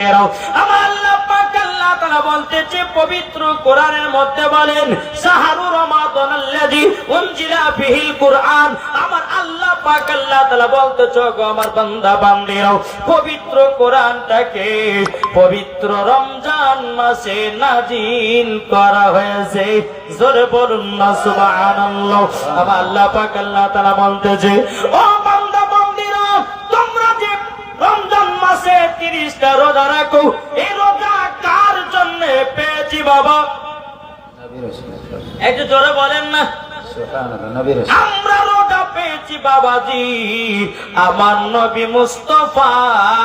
আমার আল্লাহ পাক আল্লাহ তাআলা বলতেছে পবিত্র কোরআনের মধ্যে বলেন শাহরু রমাদানাল্লাযী উনজিলা ফিহিল কুরআন। আমার আল্লাহ পাক আল্লাহ তাআলা বলতেছে গো আমার বান্দা বান্দীরা, পবিত্র কোরআনটাকে পবিত্র রমজান মাসে নাজিল করা হয়েছে। জোরে বলুন না সুবহানাল্লাহ। আমার আল্লাহ পাক আল্লাহ তাআলা বলতেছে ও বান্দা বান্দীরা, তোমরা যে রমজান মাসে 30টা রোজা রাখো, এই রোজা কার জন্য পেয়েছি বাবা? একটু জোরে বলেন না। আমরা রোজা পেয়েছি বাবাজি আমার নবী মুস্তাফার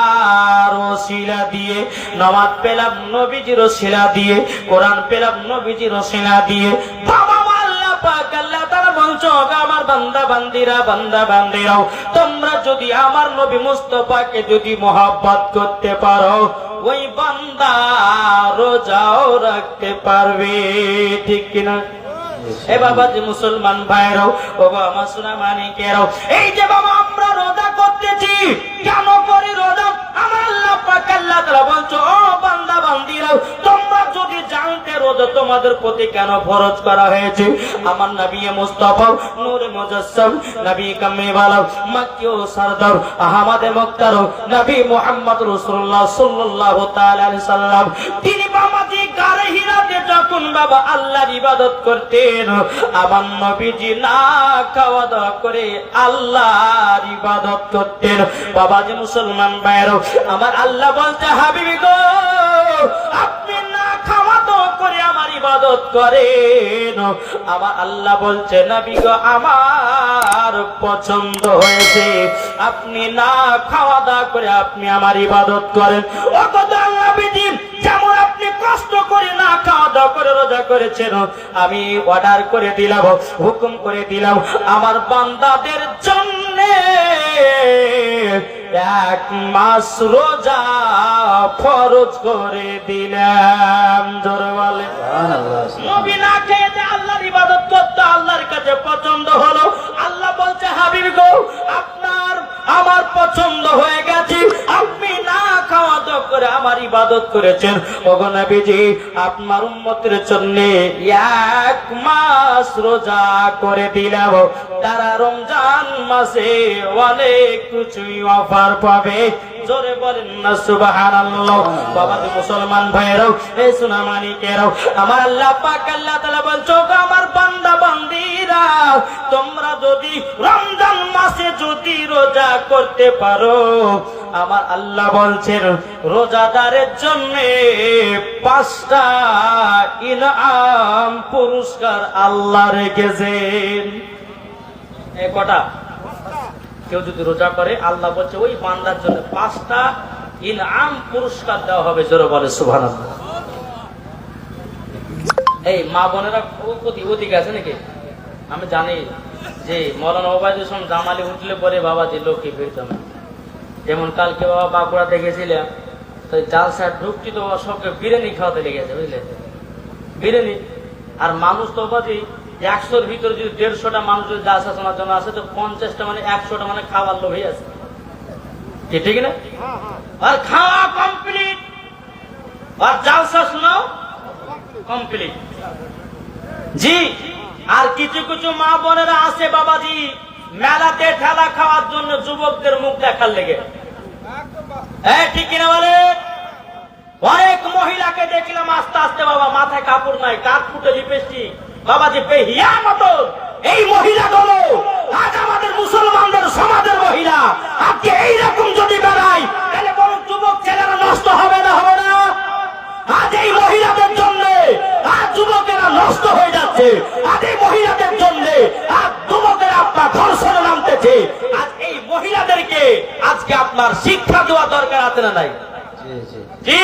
ওসিলা দিয়ে, নামাজ পেলাম নবীজির ওসিলা দিয়ে, কোরআন পেলাম নবীজির ওসিলা দিয়ে। বাবা আমার বান্দা বান্দিরাও, তোমরা যদি আমার নবী মুস্তাফাকে যদি মহব্বত করতে পারো, ওই বান্দা রোজাও রাখতে পারবে, ঠিক কিনা? এ বাবা যে মুসলমান ভাইরাও, বাবা আমার সোনা মানিকেরাও, এই যে বাবা আমরা রোজা করতেছি, কেন করি রোজা? আমার আল্লাহ পাক আল্লাহ তাআলা বলছো ও বান্দা বান্দিরাও, তোমরা যদি জানতে রোজা তোমাদের প্রতি কেন ফরজ করা হয়েছে। আমার নবী মুস্তাফা নূরে মুজাসসাম, নবী কামিওয়ালা, মক্কি ও সরদার, আহমদে মুক্তার, নবী মুহাম্মদ রাসূলুল্লাহ সাল্লাল্লাহু তাআলা আলাইহি সাল্লাম, তিনি বাবাজি গারে হিরাতে যখন বাবা আল্লাহর ইবাদত করতেন, আমার নবীজি না খাওয়া দাওয়া করে আল্লাহর ইবাদত করতেন। বাবাজি মুসলমান ভাইরা, আমার আল্লাহ বলতে হাবিবি গো, আপনি না খাওয়া দাওয়া করে আমার ইবাদত করেন। আমার আল্লাহ বলছে নবী গো, আমার পছন্দ হয়েছে আপনি না খাওয়া দাওয়া করে আপনি আমার ইবাদত করেন। ও কথা নবীজি, যেমন আপনি কষ্ট করে না খাওয়া দাওয়া করে রোজা করেছেন, আমি অর্ডার করে দিলাম, হুকুম করে দিলাম আমার বান্দাদের জন্য 1 মাস রোজা ফরজ করে দিলাম। জোরে বলেন সুবহানাল্লাহ। নবী না খেয়ে আল্লাহর ইবাদত করতে আল্লাহর কাছে পছন্দ হলো। আল্লাহ বলছে হাবিব গো, আপনার আমার পছন্দ হয়ে গেছে, আপনি না খাওয়া দাওয়া করে আমার ইবাদত করেছেন। ওগো নবীজি, আপনার উম্মতের জন্য 1 মাস রোজা করে দিলাম, তারা রমজান মাসে অনেক কিছুই অফার পাবে। জোরে বলেন না সুবহানাল্লাহ। বাবা মুসলমান ভাইরাও, এই সোনা মানিকেরাও, আমার আল্লাহ পাক আল্লাহ তাআলা বলছো আমার বান্দা বান্দিরা, তোমরা যদি রমজান মাসে যদি রোজা করতে পারো, আমার আল্লাহ বলছেন রোজাদারের জন্য 5টা ইনাম পুরস্কার আল্লাহ রেখেছেন। এই কটা? কেউ যদি রোজা করে আল্লাহ বলছে ওই বান্দার জন্য 5টা ইনাম পুরস্কার দেওয়া হবে। জোরে বলে সুবহানাল্লাহ। এই মা বোনেরা ওদিকে আছে নাকি? আমি জানি যে মৌলানা ওবায়দুল ইসলাম জামালি উঠলে পরে বাবা যে লোককে ফিরতাম, যেমন কালকে বাবা বাঁকুড়া দেখেছিলাম, তো জালসা ঢুকছি তো সবকে বিরিয়ানি খাওয়াতে লেগেছে, বুঝলে? বিরিয়ানি। আর মানুষ তো বাজি 100-র ভিতরে যদি 150টা মানুষ যদি জালসা শোনার জন্য আসে, তো 50টা মানে 100টা মানে খাওয়ার লোভই আছে, ঠিক না? আর খাওয়া কমপ্লিট, আর জালসা শোনাও কমপ্লিট। জি, আর কিছু কিছু মা বোনেরা আছে বাবাজি মেলাতে ঠেলা খাওয়ার জন্য যুবকদের মুখ দেখার লেগে, ঠিক কিনা বলে? অনেক মহিলাকে দেখলাম আস্তে আস্তে বাবা মাথায় কাপড় নাই, কাঠ ফুটে লিপস্টিক, বাবাজি বেহিয়া মতো এই মহিলাগুলো আজ আমাদের মুসলমানদের সমাজের মহিলা। আজকে এইরকম যদি বেড়ায়, তাহলে বরং যুবক ছেলেরা নষ্ট হবে না, হবে না? আজ এই মহিলাদের জন্য আজ যুবকেরা নষ্ট হয়ে যাচ্ছে, আজ এই মহিলাদের জন্য আজ যুবকেরা আপনার ধর্ষণে নামতেছে। আজ এই মহিলাদেরকে আজকে আপনার শিক্ষা দেওয়া দরকার আছে না নাই? জি।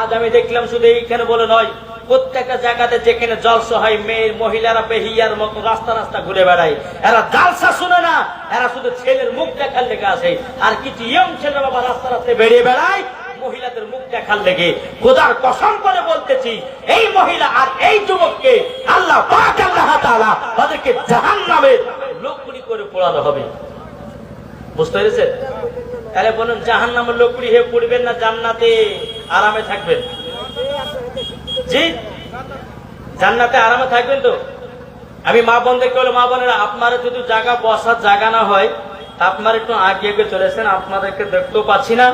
আজ আমি দেখলাম শুধু এইখানে বলে নয়, প্রত্যেকটা জায়গাতে যেখানে জলসা হয় মেয়ের মহিলারা বেহিয়ার মতো রাস্তা রাস্তা ঘুরে বেড়ায়। এরা জালসা শুনে না, এরা শুধু ছেলের মুখ দেখার লেগে আসে। আর কিছু ইয়ং ছেলে বাবা রাস্তা রাস্তায় বেরিয়ে বেড়ায় মহিলাদের মুখ দেখার লেগে। খোদার কসম করে বলতেছি, এই মহিলা আর এই যুবককে আল্লাহ পাক আল্লাহ তাআলা তাদেরকে জাহান্নামের লোকগুলি করে পোড়ানো হবে। বুঝতে পেরেছেন? তাহলে বলুন জাহান্নামের লোকগুলি হয়ে পড়বেন না জান্নাতে আরামে থাকবেন? জি, জান্নাতে আরামে থাকবেন তো। আমি মা বোনদেরকে বলে, মা বোনেরা আপনারা যদি জায়গা বসার জায়গা না হয় আপনারা একটু আগে আগে চলেছেন, আপনাদেরকে দেখতেও পাচ্ছি না।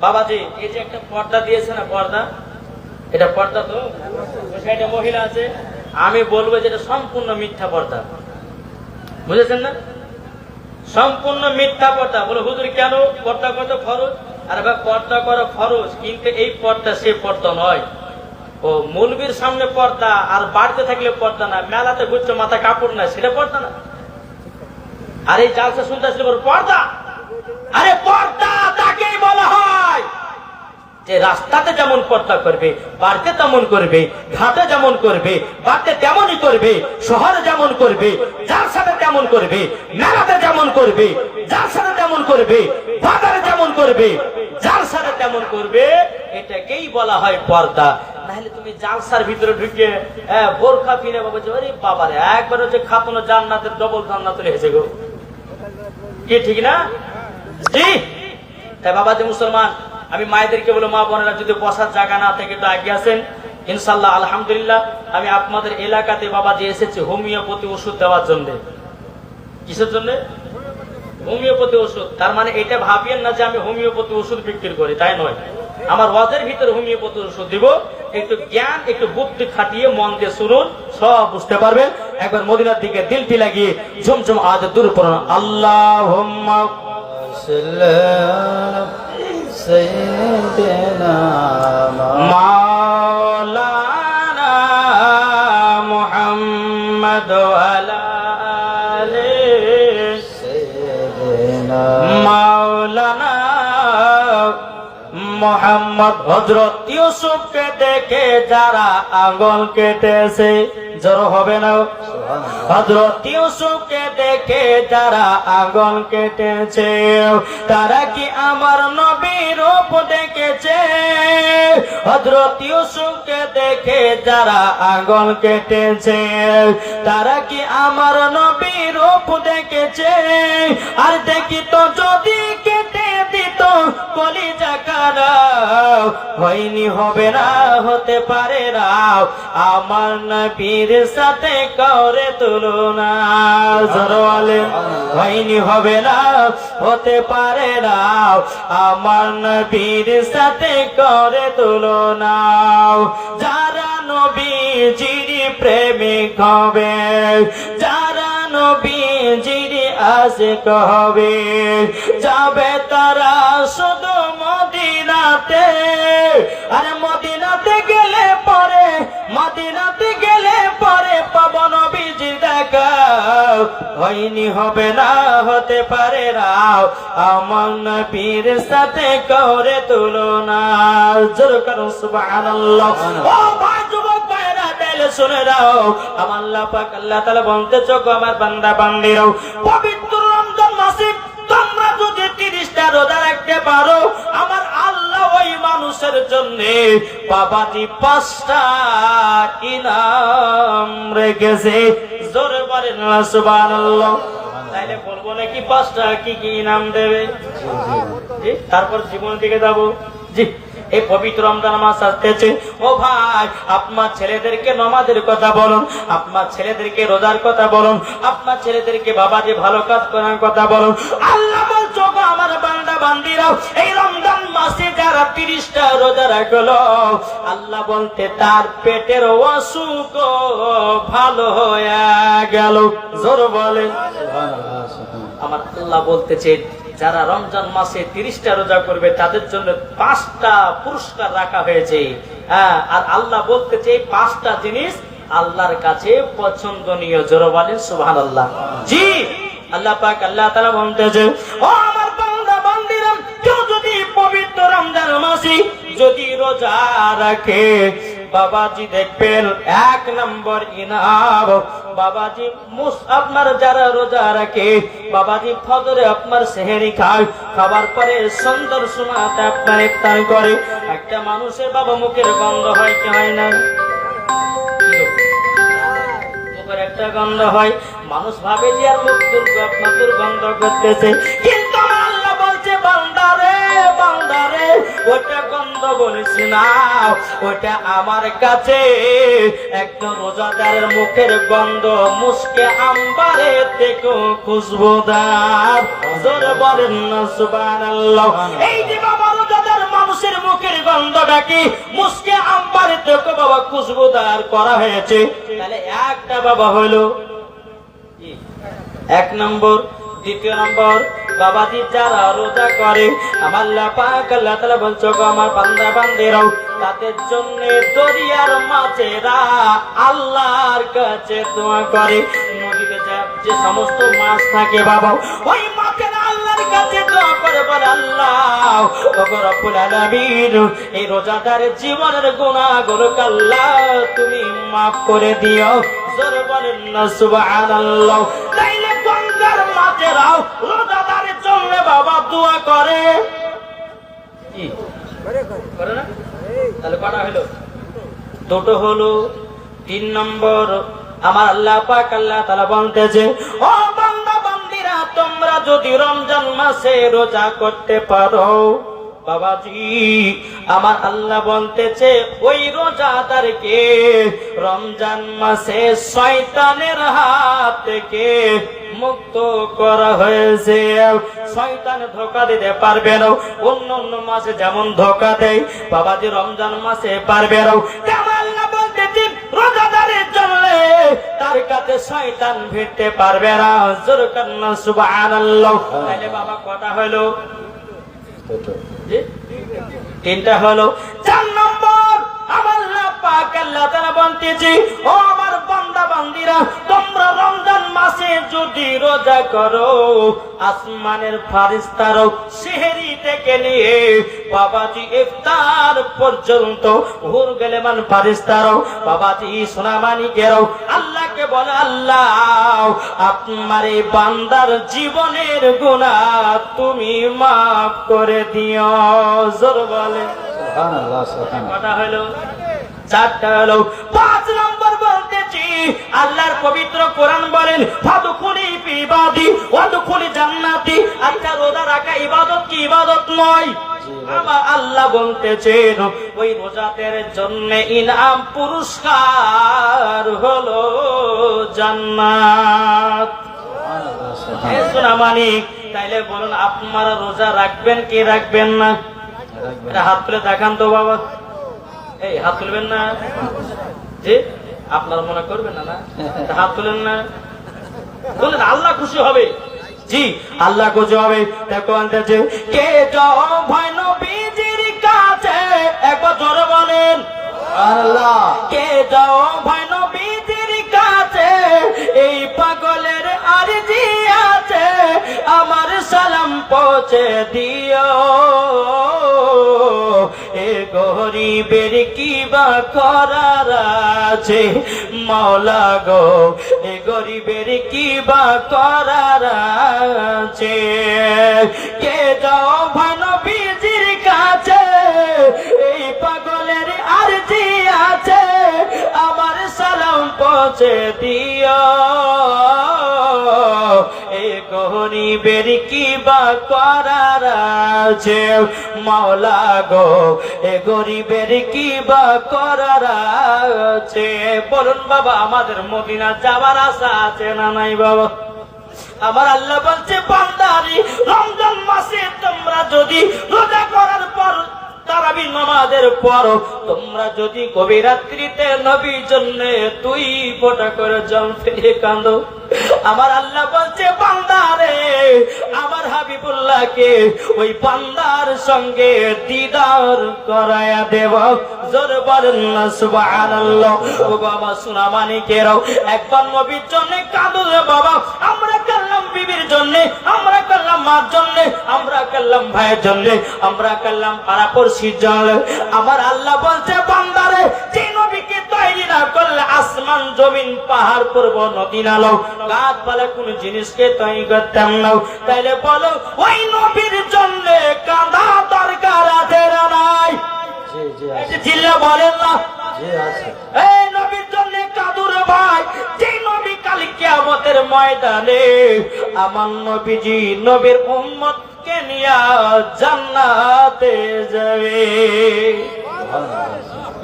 বাবাজি এই যে একটা পর্দা দিয়েছে না, পর্দা, এটা পর্দা তো সাইডে মহিলা আছে, আমি বলবো যে এটা সম্পূর্ণ মিথ্যা পর্দা, বুঝেছেন না? সম্পূর্ণ মিথ্যা পর্দা। বলে হুজুর কেন পর্দা কত ফরজ? আরে ভাই পর্দা করা ফরজ, কিন্তু এই পর্দা সে পর্দা নয়। ও মৌলবীর সামনে পর্দা আর বাড়িতে থাকলে পর্দা না, মেলাতে ঘুরছে মাথা কাপড় না, সেটা পর্দা না। আর এই জালসা শুনতে আসলে পর্দা, আরে পর্দা তাকেই বলা হয় যে রাস্তাতে যেমন পর্দা করবে, বাড়িতে তেমন করবে, ঘাটে যেমন করবে, বাড়িতে তেমনই করবে, শহরে যেমন করবে, যার সাথে তেমন করবে, মেলাতে যেমন করবে, যার সাথে তেমন করবে, বাজারে যেমন করবে, যার সাথে তেমন করবে, এটাকেই বলা হয় পর্দা। নাহলে তুমি জালসার ভিতরে ঢুকে বোরখা ফিরে বাবা, আরে বাবারে একবার হচ্ছে খাতুন জান্নাতের ডবল জান্নাত হয়েছে গো, কি ঠিক না? জি, তাই বাবা যে মুসলমান, আমি মায়েদেরকে বলো, মা বোনেরা যদি বসার জায়গা না থেকে তো আগে আসেন ইনশাল্লাহ। আলহামদুলিল্লাহ আমি আপনাদের এলাকাতে বাবা যে এসেছি হোমিওপ্যাথি ওষুধ দেওয়ার জন্য। কিসের জন্য? হোমিওপ্যাথি ওষুধ। তার মানে এটা ভাবিয়েন না যে আমি হোমিওপ্যাথি ওষুধ বিক্রি করি, তাই নয়। আমার ওয়াজের ভিতরে হোমিওপ্যাথি ওষুধ দিব, একটু জ্ঞান একটু বুদ্ধি খাটিয়ে মন দিয়ে শুনুন, সব বুঝতে পারবেন। একবার মদিনার দিকে দিলটি লাগিয়ে ঝুমঝুম আজ দূর পড়ুন, আল্লাহুম্মা সাইয়্যিদিনা মাওলানা মুহাম্মদ ওয়ালা আলি সাইয়্যিদিনা মাওলানা মোহাম্মদ। হযরত ইউসুফকে দেখে যারা আঙ্গুল কেটেছে, জোর হবে না? হযরত ইউসুফকে দেখে যারা আঙ্গুল কেটেছে, তারা কি আমার নবীর রূপ দেখেছে? হযরত ইউসুফকে দেখে যারা আঙ্গুল কেটেছে, তারা কি আমার নবীর রূপ দেখেছে? আর দেখি তো যদি কেটে দিত কলিজা কারা, হয়নি হবে না, হতে পারে না আমার নবীর সাথে করে তুলনা। জোরে হয়নি হবে না, হতে পারে না আমার নবীর সাথে করে তুলনা। যারা নবীজির প্রেমিক হবে, যারা নবীজির আশিক হবে, যাবে তারা শুধু মদিনাতে। আরে মদিনাতে গেলে পরে, মদিনাতে গেলে পরে পাবো নবীজি দেখা। হয়নি হবে না, হতে পারে না আমার নবীর সাথে করে তুলনা। জোর করুন সুবহানাল্লাহ। ও ভাই যুবক ভাইরা, তাহলে শুনে নাও, আমার আল্লাহ পাক আল্লাহ তাআলা বলতেছে, গো আমার বান্দা বান্দীরাও, পবিত্র রমজান মাসে তোমরা যদি 30টা রোজা রাখতে পারো, আমার আল্লাহ ওই মানুষের জন্য বাবাজি 5টা ইনাম রেখেছে। জোরে বলেন সুবহানাল্লাহ। তাইলে বলবো নাকি 5টা কি কি ইনাম দেবে? জি, তারপর জীবনের দিকে যাবো। জি, এই পবিত্র রমজান মাস আসতেছে। ও ভাই, আপনার ছেলেদেরকে নামাজের কথা বলুন, আপনার ছেলেদেরকে রোজার কথা বলুন, আপনার ছেলেদেরকে বাবাজি ভালো কাজ করার কথা বলুন। আল্লাহ বলছো, আমার বান্দা বান্দিরাও, এই রমজান মাসে যারা 30টা রোজা রাখলো, আল্লাহ বলতে তার পেটের অসুখ ভালো হয়ে গেল। জোর বলেন আমার আল্লাহ বলতেছে, যারা রমজান মাসে 30টা রোজা করবে তাদের জন্য 5টা পুরস্কার রাখা হয়েছে। আর আল্লাহ বলতেছে এই 5টা জিনিস আল্লাহর কাছে পছন্দনীয়। জোরে বলেন সুবহানাল্লাহ। জি, আল্লাহ পাক আল্লাহ তাআলা বলতেছে, ও আমার বান্দা বান্দীরা, কেউ যদি পবিত্র রমজান মাসে যদি রোজা রাখে, বাবাজি দেখবেন 1 নম্বর ইনাম, বাবাজি আপনার যারা রোজা রাখে, বাবাজি ফজরে আপনার সেহরি খায়, খাবার পরে সন্ধ্যার সময়তে আপনার ইফতার করে। একটা মানুষের বাবা মুখের গন্ধ হয় কি হয় না? মুখের একটা গন্ধ হয়, মানুষ ভাবে যে আর মুখ দুর্গন্ধ করতেছে, কিন্তু আল্লাহ বলছে বান্দারে ওটা গন্ধ বলেছি না, ওটা আমার কাছে একজন রোজাদারের মুখের গন্ধ মুস্কে আম্বারে থেকে খুশবুদার। জোরে বলেন না সুবহানাল্লাহ। এই যে বাবা রোজাদার মানুষের মুখের গন্ধটা কি মুস্কে আম্বারে থেকে বাবা খুশবুদার করা হয়েছে। তাহলে একটা বাবা হলো এক নম্বর। দ্বিতীয় নম্বর, বাবাজি যারা রোজা করে আমার আল্লাহ পাক আল্লাহ তাআলা বলছো আমার বান্দা বান্দিরাও তাদের জন্য দরিয়ার মাছেরা আল্লাহর কাছে দোয়া করে। নদীতে যে সমস্ত মাছ থাকে বাবা ওই মাছেরা আল্লাহর কাছে দোয়া করে, বলে আল্লাহ ওগো রব্বুল আলামিন এই রোজাদারের জীবনের গুনাহগুলোকে আল্লাহ তুমি মাফ করে দিও। জোরে বলেন না সুবহানাল্লাহ। তাইলে গঙ্গার মাছেরাও রোজাদারের জন্য বাবা দোয়া করে, কি করে না? তাহলে কটা হলো? দুটো হলো। তিন নম্বর, আমার আল্লাহ পাক আল্লাহ তাআলা বলতেছে ও বান্দা বান্দিরা তোমরা যদি রমজান মাসে রোজা করতে পারো, বাবাজি আমার আল্লাহ বলতেছে ওই রোজাদারকে রমজান মাসে শয়তানের হাত থেকে মুক্ত করা হয়েছে। শয়তান ধোঁকা দিতে পারবে না। অন্য অন্য মাসে যেমন ধোঁকা দেয় বাবাজি রমজান মাসে পারবে না। আল্লাহ বলতেছে রোজাদারের জন্য তার কাছে শয়তান ভিড়তে পারবে না। জোরে বলেন না সুবহানাল্লাহ। তাহলে বাবা কটা হলো? তিনটা হলো। চার নম্বর, আমার আল্লাহ পাক আল্লাহ তাআলা বলতেছে ও আমার বান্দা বান্দিরা তোমরা রমজান মাসে যদি রোজা করো আসমানের ফেরেশতারা সেহরি থেকে নিয়ে বাবাজি ইফতার পর্যন্ত হুর গেলেমান ফেরেশতারা বাবাজি সোনামানিকেরাও আল্লাহকে বলে আল্লাহ আপনার এই বান্দার জীবনের গুনাহ তুমি মাফ করে দিও। জোর বলে সুবহানাল্লাহ সুবহানাল্লাহ। কটা হলো? চারটা হলো। পাঁচ নম্বর বলতেছি আল্লাহর পবিত্র কোরআন বলেন ফাদখুলি ফি ইবাদি ওয়াদখুলি জান্নাতি। আচ্ছা রোজা রাখা ইবাদত কি ইবাদত নয়? আমার আল্লাহ বলতেছেন ওই রোজাদের জন্য ইনাম পুরস্কার হলো জান্নাত। সুবহানাল্লাহ। তাইলে বলুন আপনারা রোজা রাখবেন কি রাখবেন না? হাত তুলে দেখান তো বাবা। এই হাত তুলবেন না? জি আপনারা মনে করবেন না? হাত তুলেন না, বলেন আল্লাহ খুশি হবে। জি আল্লাহ খুশি হবে। দেখো আনতেছে কে যাও ভাই নবীজির কাছে, একবার জোরে বলেন আল্লাহ। কে যাও ভাই নবীজির কাছে এই পাগলের আরজি আছে আমার সালাম পৌঁছে দিও। এ গরিবের কি বা করার আছে মাওলা গো, এ গরিবের কি বা করার আছে। কে যাও ভাই নবীজির কাছে এই পাগলের আরজি আছে আমার সালাম পৌঁছে দিও। এ গরিবের কি বা করার আছে মাওলা গো, এ গরিবের কি বা করার আছে। বলুন বাবা আমাদের মদিনা যাবার আশা আছে না নাই বাবা? আমার আল্লাহ বলছে বান্দারি রমজান মাসে তোমরা যদি রোজা করার পর তারাবি নামাজের পর তোমরা যদি গভীর রাত্রিতে নবীর জন্য 2 ফোঁটা করে জল ফেলে কাঁদো, আমার আল্লাহ বলছে বান্দারে আমার হাবিবুল্লাহকে ওই বান্দার সঙ্গে দিদার করায়া দেব। জোর বলেন না সুবহানাল্লাহ। ও বাবা সোনামানিকেরাও একবার নবীর জন্য কাঁদো রে বাবা। আমরা কাল্লাম বিবির জন্য, আমরা কাল্লাম মার জন্য, আমরা কাল্লাম ভাইয়ের জন্য, আমরা কাল্লাম পাড়াপড়শির জন্য। আমার আল্লাহ বলছে বান্দারে যে নবীকে তৈরি না করলে আসমান জমিন পাহাড় পর্বত নদী নালা গাছপালা কোন জিনিসকে তৈরি করতাম না। তাইলে বলো ওই নবীর জন্য কাঁদা দরকার আছে না নাই? জিল্লা বলেন না? এই নবীর জন্য কাঁদুর ভাই। যে নবী কাল কিয়ামতের ময়দানে আমার নবীজি নবীর উম্মত নবীকে নিয়া জান্নাতে যাবে।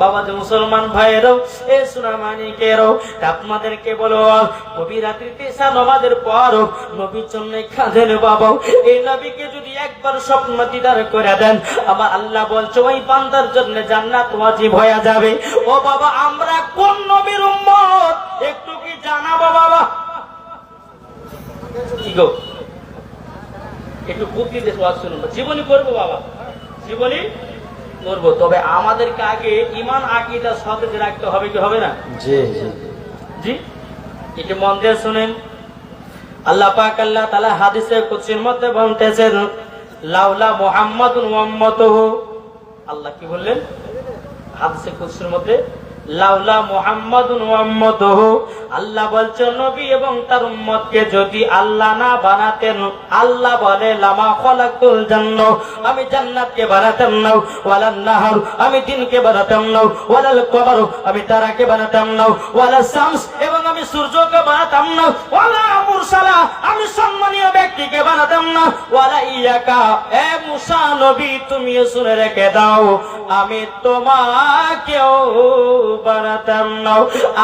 বাবা যে মুসলমান ভাইয়েরাও, এ সুনামানিকেরাও, আপনাদেরকে বলো, নবী রাত্রিতে ঈশা নামাজের পর নবীর জন্য কাঁদেন বাবা। এই নবীকে যদি একবার স্বপ্ন দিদার করে দেন, আমার আল্লাহ বলছে ওই বান্দার জন্য জান্নাত ওয়াজিব হয়ে যাবে। ও বাবা, আমরা কোন নবীর উম্মত একটু কি জানাবো বাবা? কি গো, একটু বুদ্ধি দিয়ে ওয়াজ শুনুন। জীবনী করবো বাবা, জীবনী করবো, তবে আমাদেরকে আগে ঈমান আকীদা সতেজ রাখতে হবে, কি হবে না? জি জি জি, একটু মন দিয়ে শুনেন। আল্লাহ পাক আল্লাহ তাআলা হাদিসে কুদসির মধ্যে বলতেছেন, লাউলা মুহাম্মাদুন ওয়া উম্মাতুহু। আল্লাহ কি বললেন হাদিসে কুদসির মধ্যে? লাউলা মুহাম্মাদুন ওয়া উম্মাতুহু। আল্লাহ বলছেন নবী এবং তার উম্মতকে যদি আল্লাহ না বানাতেন, আল্লাহ বলে লামা খালাকুল জান্নাহ, আমি জান্নাতকে বানাতাম না, ওয়ালান নাহার, আমি দিনকে বানাতাম না, ওয়ালাল কমর, আমি তারাকে বানাতাম না, ওয়ালাস শামস, এবং আমি সূর্যকে বানাতাম না, ওয়ালা মুরসালা, আমি সম্মানীয় ব্যক্তিকে বানাতাম না, ওয়ালা ইয়াকা, এ মুসা নবী তুমি শুনে রেখে দাও, আমি তোমাকেও বানাতাম না।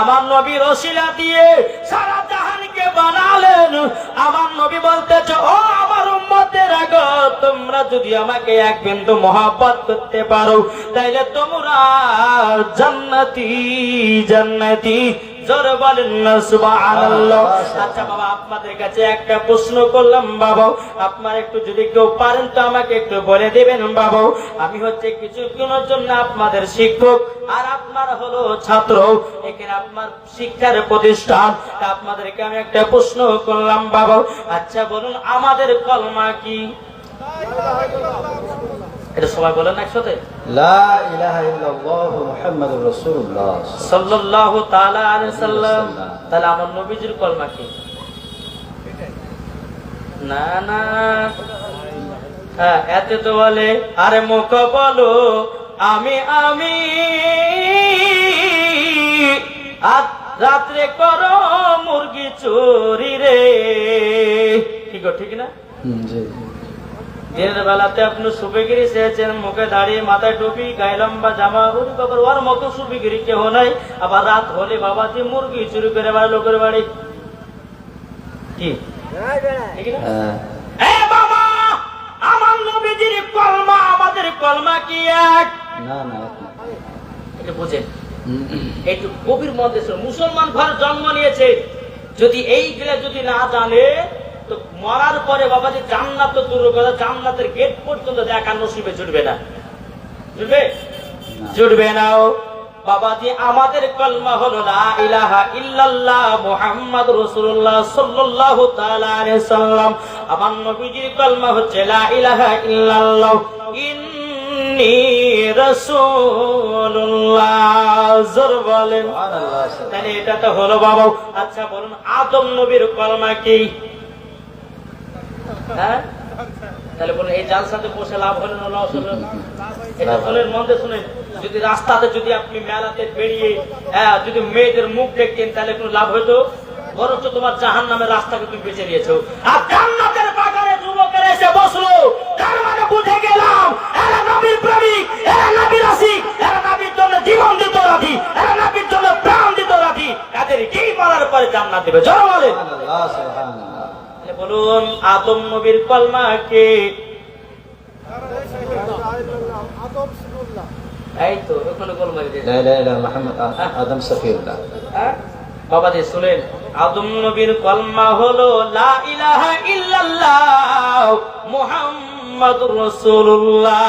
আমার নবীর ওসিলা দিয়ে সারা জাহানকে বানালেন। আমার নবী বলতেছে, ও আমার উম্মতেরা গো, তোমরা যদি আমাকে এক বিন্দু মহব্বত করতে পারো, তাইলে তোমরা জান্নাতি জান্নাতি। জোরে বলেন না সুবহানাল্লাহ। আচ্ছা বাবা, আপনাদের কাছে একটা প্রশ্ন করলাম বাবা, আপনারা একটু যদি কেউ পারেন তো আমাকে একটু বলে দেবেন বাবা। আমি হচ্ছে কিছুক্ষণের জন্য আপনাদের শিক্ষক, আর আপনারা হলো ছাত্র, এখানে আপনার শিক্ষার প্রতিষ্ঠান। আপনাদেরকে আমি একটা প্রশ্ন করলাম বাবা, আচ্ছা বলুন আমাদের কলমা কি? এটা সবাই বলেন একসাথে, লা ইলাহা ইল্লাল্লাহু মুহাম্মাদুর রাসূলুল্লাহ সাল্লাল্লাহু তাআলা আলাইহি সাল্লাম। তাহলে আমার নবীজির কলমা কি? না না, হ্যাঁ এতে তো বলে, আরে মুখ বলো আমি আমি, আর রাত্রে করো মুরগি চুরি রে। ঠিক ঠিক না? জি। দিনের বেলাতে আপনি সুবিগিরি চেয়েছেন, মুখে দাঁড়িয়ে মাথায় টুপি, গায়ে লম্বা জামা, ওর মতো সুবিগিরি কেহ নাই। আবার রাত হলে বাবাজি মুরগি চুরি করে বাড়ি লোকের বাড়ি। কি ঠিক না? বাবা, আমার নবীজির কলমা আমাদের কলমা কি এক? না না, এটা বুঝেন, একটু গভীর মধ্যে মুসলমান ঘরে জন্ম নিয়েছে, যদি এইগুলা যদি না জানে তো মরার পরে বাবাজি জান্নাত তো দূর কথা, জান্নাতের গেট পর্যন্ত দেখা নসিবে জুটবে না। জুটবে? জুটবে না। বাবাজি আমাদের কলমা হলো লা ইলাহা ইল্লাল্লাহ মুহাম্মাদুর রাসূলুল্লাহ সাল্লাল্লাহু তাআলা আলাইহি সাল্লাম। আমার নবীজির কলমা হচ্ছে লা ইলাহা ইল্লাল্লাহ ইন্নী রাসূলুল্লাহ। জোর বলেন সুবহানাল্লাহ। তাহলে এটা তো হলো বাবা। আচ্ছা বলুন আদম নবীর কলমা কি? হ্যাঁ, তাহলে বলুন এই জালসাতে বসে লাভ হলো না লস হলো? এটা শুনেন, মধ্যে শুনেন, যদি রাস্তাতে যদি আপনি মেলাতে বেরিয়ে যদি মেয়েদের মুখ দেখতেন তাহলে কোনো লাভ হইতো? বরঞ্চ তোমার জাহান্নামের রাস্তাকে তুমি বেছে নিয়েছো। আর জান্নাতের বাগানে যুবকেরা এসে বসলো, তার মানে বুঝে গেলাম এরা নবীর প্রেমিক, এরা নবীর আশিক, এরা নবীর জন্য জীবন দিত রাজি, এরা নবীর জন্য প্রাণ দিত রাজি। এদের কি করার পরে জান্নাত দেবে? জোরে বলেন সুবহানাল্লাহ সুবহানাল্লাহ। বলুন আদম নবীর কলমা কে? এই তো ওখানে কলমা দিয়ে লা ইলাহা ইল্লাল্লাহ মুহাম্মদ আদম সফিউল্লাহ। বাবা দিয়ে শুনেন, আদম নবীর কলমা হলো লা ইলাহা ইল্লাল্লাহ মুহাম্মাদুর রাসূলুল্লাহ।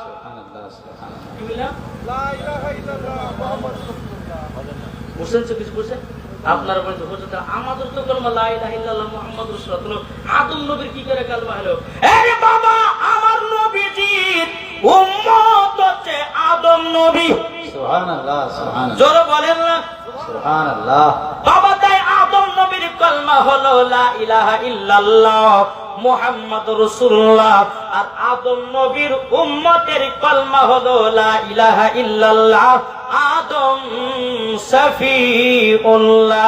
সুবহানাল্লাহ সুবহানাল্লাহ। কি বললাম? লা ইলাহা ইল্লাল্লাহ মুহাম্মাদুর রাসূলুল্লাহ। বুঝছেন তো? কিছু বুঝছেন? আপনারা বলতে বুঝতে আমাদের তো কলমা লা ইলাহা ইল্লাল্লাহ মুহাম্মাদুর রাসূলুল্লাহ, আদম নবীর কি করে কলমা হলো? আরে বাবা, আমার নবীজির উম্মত হচ্ছে আদম নবী। সুবহানাল্লাহ সুবহানাল্লাহ। জোরে বলেন না সুবহানাল্লাহ। বাবা, তাই আদম নবীর কলমা হলো লা ইলাহা ইল্লাল্লাহ মুহাম্মাদুর রাসূলুল্লাহ, আর আদম নবীর উম্মতের কলমা হলো লা ইলাহা ইল্লাল্লাহ আদম শফিউল্লাহ।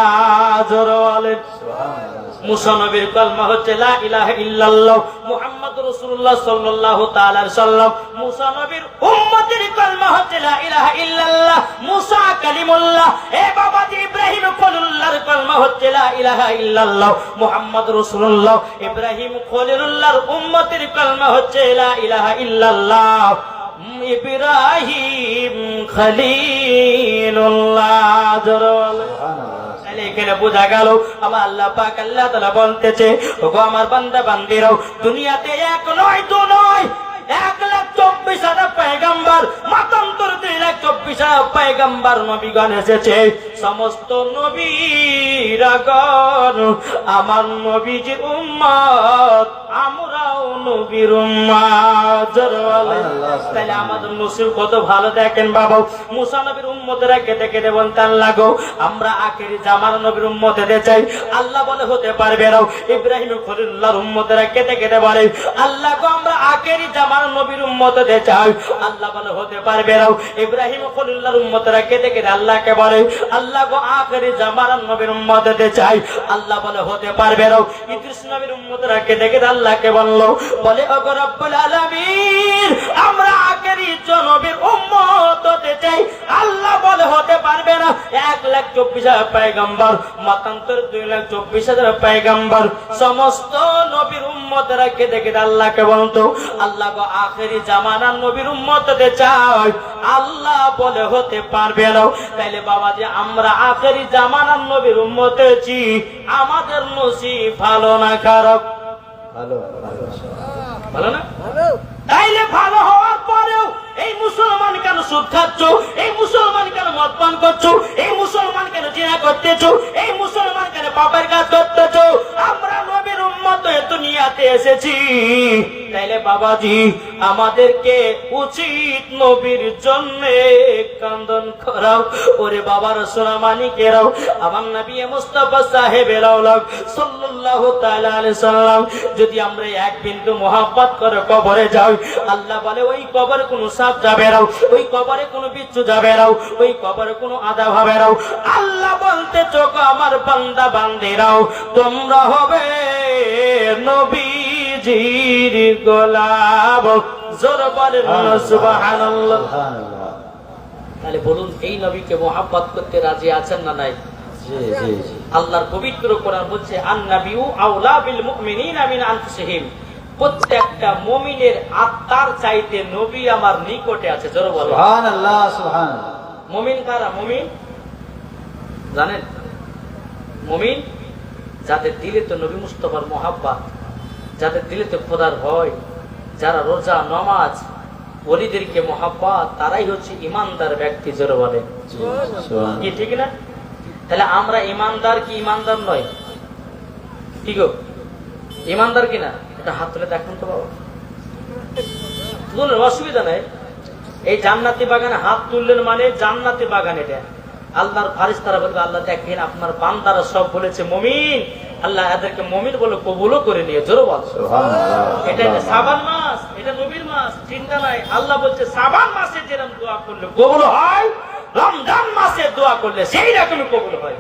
জোরে বলেন সুবহানাল্লাহ মুসা নবীর কলমা হচ্ছে লা ইলাহা ইল্লাল্লাহ মুহাম্মাদুর রাসূলুল্লাহ সাল্লাল্লাহু তাআলা আলাইহি সাল্লাম। মুসা নবীর উম্মতের কলমা হচ্ছে লা ইলাহা ইল্লাল্লাহ মুসা কালিমুল্লাহ। এ বাবাজি ইব্রাহিম খলিলুল্লাহর কলমা হচ্ছে লা ইলাহা ইল্লাল্লাহ মুহাম্মাদুর রাসূলুল্লাহ। ইব্রাহিম খলিলুল্লাহর উম্মতের কলমা হচ্ছে লা ইলাহা ইল্লাল্লাহ ইব্রাহিম খলিলুল্লাহ। তাহলে এখানে বোঝা গেল আমার আল্লাহ পাক আল্লাহ তাআলা বলতেছে, ওগো আমার বান্দা বান্দিরাও, দুনিয়াতে এক নয় দু নয় 1,24,000 পয়গম্বর, মতান্তর 2,24,000 পয়গম্বর নবীগণ এসেছে। সমস্ত নবীরাগণ আমার নবীজির উম্মত, আমরাও নবীর উম্মত। তাহলে আমাদের নসিব কত ভালো দেখেন বাবা। মুসা নবীর উম্মতেরা কেটে কেটে বলতেন লাগো আমরা আখেরি জামানা নবীর উম্মত হতে চাই। আল্লাহ বলে হতে পারবে না। ইব্রাহিম খলিলুল্লাহর উম্মতেরা কেটে কেটে বলে আল্লাহ গো আমরা আখেরি জামানা নবীর উম্মত হতে চাই। আল্লাহ বলে হতে পারবে না। ইব্রাহিম খলিলুল্লাহর উম্মতেরা কেটে কেটে আল্লাহকে বলে আল্লাহ গো আখেরি জামানা নবীর উম্মত হতে চাই। আল্লাহ বলে হতে পারবে না। ইদ্রিস নবীর উম্মতেরা কেটে কেটে আল্লাহকে বলল, বলে ওগো রব্বুল আলামিন আমরা আখেরি নবীর উম্মত হতে চাই। আল্লাহ বলে হতে পারবে না। 1,24,000 পয়গম্বর, মতান্তর 2,24,000 পয়গম্বর, সমস্ত নবীর উম্মতেরা কেটে কেটে আল্লাহকে বলতো আল্লাহ গো আখেরি জামানার নবীর উম্মত হতে চাই। আল্লাহ বলে হতে পারবে না। তাইলে বাবা যে আমরা আখেরি জামানার নবীর উম্মত হয়েছি, আমাদের নসিব ভালো না খারাপ? ভালো ভালো না? তাইলে ভালো হওয়ার পরেও এই মুসলমান কেন সুদ খাচ্ছ? এই মুসলমান কেন মদ পান করছো? এই মুসলমান কেন জিনা করতেছো? এই মুসলমান কেন পাপের কাজ করতেছো? আমরা নবীর উম্মত হয়ে দুনিয়াতে এসেছি। তাইলে বাবাজি আমাদেরকে উচিত নবীর জন্য কান্দন করাও। ওরে বাবার সোনা মানিকেরাও, আমার নবী মুস্তাফা সাহেবের আওলাদ সাল্লাল্লাহু তাআলা আলাইহি সাল্লাম যদি আমরা এক বিন্দু মোহাব্বত করে কবরে যাই, আল্লাহ বলে ওই কবরে কোনো সাপ যাবে না, ওই কবরে কোনো বিচ্ছু যাবে না, ওই কবরে কোনো আযাব হবে না। আল্লাহ বলতে চোখ আমার বান্দা বান্দিরাও তোমরা হবে নবীজির গোলাম। জোরে বলেন সুবহানাল্লাহ। তাহলে বলুন এই নবীকে মোহাব্বত করতে রাজি আছেন না নাই? জি জি জি। আল্লাহর পবিত্র কোরআন বলছে আন-নাবিয়্যু আওলা বিল মুমিনিনা মিন আনফুসিহিম। প্রত্যেকটা মুমিনের আত্মার চাইতে নবী আমার নিকটে আছে। জোরে বলেন সুবহানাল্লাহ সুবহানাল্লাহ। মুমিন কারা? মুমিন জানেন? মুমিন যাদের দিলে তো নবী মুস্তাফার মোহাব্বত, যাদের দিলে তো খোদার ভয়, যারা রোজা নামাজ ওলিদেরকে মোহাব্বত, তারাই হচ্ছে ইমানদার ব্যক্তি। জোরে বলেন কি ঠিক না? তাহলে আমরা ইমানদার কি ইমানদার নয়? কি গো ইমানদার কিনা? এটা হাত তুলে দেখুন তো বাবা, অসুবিধা নেই। এই জান্নাতি বাগানে হাত তুললেন মানে জান্নাতি বাগান। এটা আল্লাহর ফারিস্তারা বলবে আল্লাহ দেখেন আপনার বান্দারা সব বলেছে মুমিন, আল্লাহ এদেরকে মুমিন বলে কবুলও করে নিয়ে। জোরে বল সুবহানাল্লাহ। এটা শাবান মাস, এটা নবীর মাস, চিন্তা নাই। আল্লাহ বলছে শাবান মাসে যেরকম দোয়া করলে কবুল হয়, রমজান মাসে দোয়া করলে সেই রকমই কবুল হয়।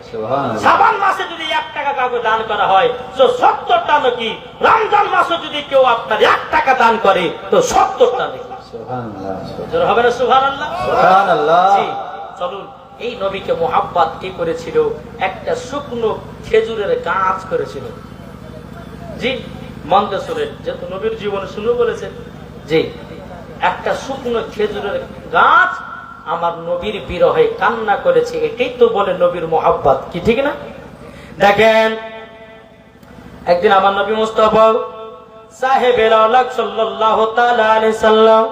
শাবান মাসে যদি 1 টাকা কাউকে দান করা হয় তো 70টা নাকি, রমজান মাসে যদি কেউ আপনার 1 টাকা দান করে তো 70টা নাকি। সুবহানাল্লাহ। জোরে হবে না সুবহানাল্লাহ? সুবহানাল্লাহ। জি, চলুন এই নবীকে মোহাব্বত কি করেছিল? একটা শুকনো খেজুরের গাছ করেছিল। জি মন্দেশ্বরের যেহেতু নবীর জীবনে শুনে বলেছেন, জি একটা শুকনো খেজুরের গাছ আমার নবীর বিরহে কান্না করেছে। এটাই তো বলে নবীর মোহাব্বত, কি ঠিক না? দেখেন একদিন আমার নবী মুস্তাফা সাহেবের আওলাদ সাল্লাল্লাহু তাআলা আলাইহি সাল্লাম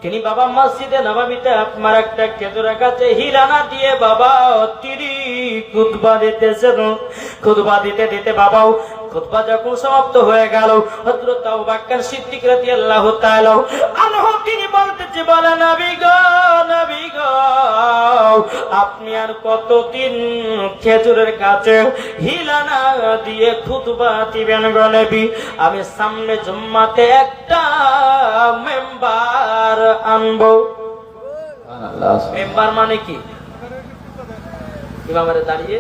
তিনি বাবা মসজিদে নববীতে আপনার একটা খেজুরের গাছে হিরানা দিয়ে বাবা তিনি খুতবা দিতেছেন। খুতবা দিতে দিতে বাবাও খুতবা যখন সমাপ্ত হয়ে গেল, হযরত আবু বকর সিদ্দিক রাদিয়াল্লাহু তাআলা আনহু তিনি বলতেছে, বলে নবী গো নবী গো আপনি আর কতদিন খেজুরের গাছে হিলানা দিয়ে খুতবা দিবেন গো নবী? আমি সামনে জুম্মাতে একটা মেম্বার আনবো। মেম্বার মানে কি? ইমামের দাঁড়িয়ে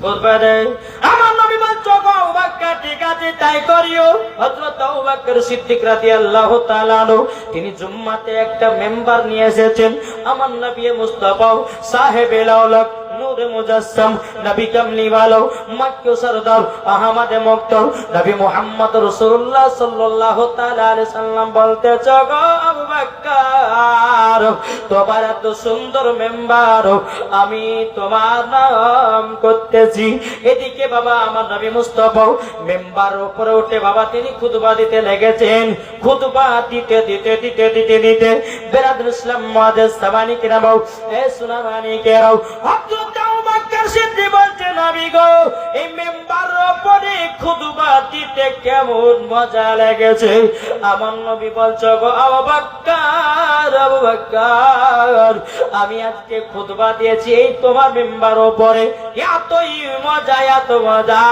খুতবা দেয়। আমার নবী বলছে আবু বকর ঠিক আছে তাই করিও। হযরত আবু বকর সিদ্দিক রাদিয়াল্লাহু তাআলা আনহু তিনি জুম্মাতে একটা মেম্বার নিয়ে এসেছেন। আমার নবী মুস্তাফা সাহেবে লাউলাক নূরে মুজাসসাম নবী কামলি ওয়ালা মক্কা সরদার আহমদ মুক্তার নবী মুহাম্মদ রাসূলুল্লাহ সাল্লাল্লাহু তাআলা আলাইহি সাল্লাম বলতেছে গো আবু বকর তোমার এত সুন্দর মেম্বার আমি তোমার নাম করতেছি। এদিকে বাবা আমার নবী মুস্তাফা মেম্বার উপরে উঠে বাবা তিনি খুতবা দিতে লেগেছেন। খুতবা দিতে দিতে দিতে দিতে দিতে বেরাদুল ইসলাম মুআজ্জাজ সাবানি কিরাম এ সুনামানি কেরাও হযরত আবু বকর সিদ্দিক বলছেন নবী গো এই মেম্বারের উপরে খুতবা দিতে কেমন মজা লেগেছে। আমার নবী বলছে গো আবু বকর আমি আজকে খুতবা দিয়েছি এই তোমার মেম্বারের উপরে এতই মজা এত মজা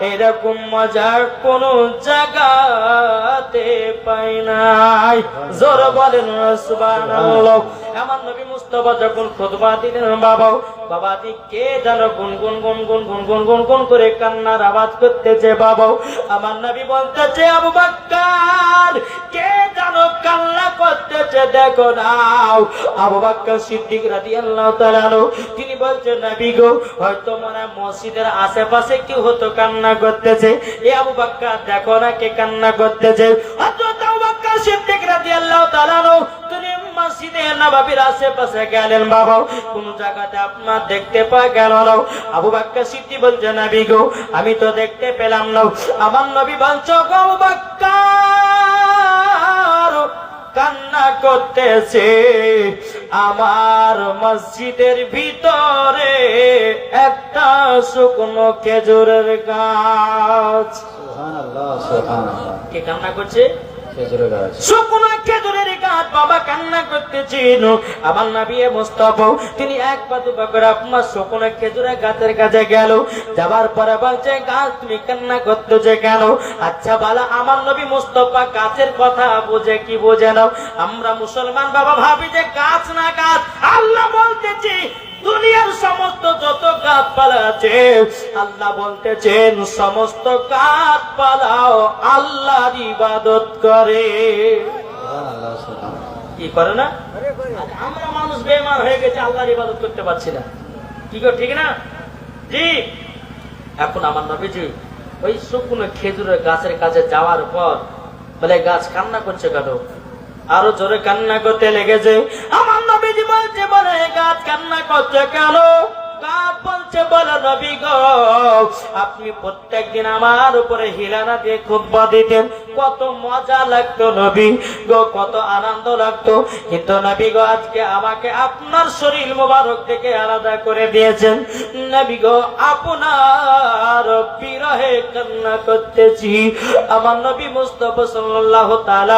এরকম মজা কোন জায়গাতে পাই নাই। জোর বলেন সুবহানাল্লাহ। আমার নবী মুস্তাফা যখন খুতবা দিলেন বাবা বাবা কে যেন গুনগুন গুনগুন গুনগুন গুনগুন করে কান্নার আওয়াজ করতেছে বাবা। আমার নবী বলতেছে আবু বকর কে যেন কান্না করতেছে দেখো নাও। আবু বকর সিদ্দিক রাদিয়াল্লাহু তাআলা আনহু তিনি বলছেন নবী গো হয়তো মনে মসজিদের আশেপাশে কেউ হয়তো কান্না করতেছে। এ আবু বকর দেখো না কে কান্না করতেছে। হযরত আবু বকর সিদ্দিক রাদিয়াল্লাহু তাআলা আনহু তিনি মসজিদে নববীর আশেপাশে গেলেন বাবা কোন জায়গাতে আপনার দেখতে পাওয়া গেল না। আবু বকর সিদ্দিক বলছেন নবী গো আমি তো দেখতে পেলাম না। আমার নবী বলছো গো আবু বকর কান্না করতেছে আমার মসজিদের ভিতরে একটা শুকনো খেজুরের গাছ। সুবহানাল্লাহ সুবহানাল্লাহ। কে কান্না করছে? খেজুরের গাছ। শুকনো খেজুরের গাছ বাবা কান্না করতেছেন। আমার নবী মুস্তাফা তিনি এক পা দুপা করে আপনার শুকনো খেজুরের গাছের কাছে গেল। যাবার পরে বলছে গাছ তুমি কান্না করতেছে কেন? আচ্ছা বালা আমার নবী মুস্তাফা গাছের কথা বোঝে কি বোঝে না? আমরা মুসলমান বাবা ভাবি যে গাছ না গাছ। আল্লাহ বলতেছে দুনিয়ার সমস্ত যত গাছপালা আছে আল্লাহ বলতেছেন সমস্ত গাছপালাও আল্লাহর ইবাদত করে। সুবহানাল্লাহ সুবহানাল্লাহ। কি করে না? আমরা মানুষ বেঈমান হয়ে গেছে আল্লাহর ইবাদত করতে পারছি না। কি গো ঠিক না? জি। এখন আমার নবীজি ওই শুকনো খেজুরের গাছের কাছে যাওয়ার পর বলে গাছ কান্না করছে কেন? আরো জোরে কান্না করতে লেগেছে। আমার নবীজি বলছে বলে গাছ কান্না করছে কেন? গাছ বলছে বলে নবী গো আপনি প্রত্যেকদিন আমার উপরে হিলানা দিয়ে খুতবা দিতেন কত মজা লাগতো নবী গো কত আনন্দ লাগতো। কিন্তু নবী গো আজকে আমাকে আপনার শরীর মোবারক থেকে আলাদা করে দিয়েছেন। নবী গো আপনার বিরহে কান্না করতেছি। আমার নবী মুস্তাফা সাল্লাল্লাহু তাআলা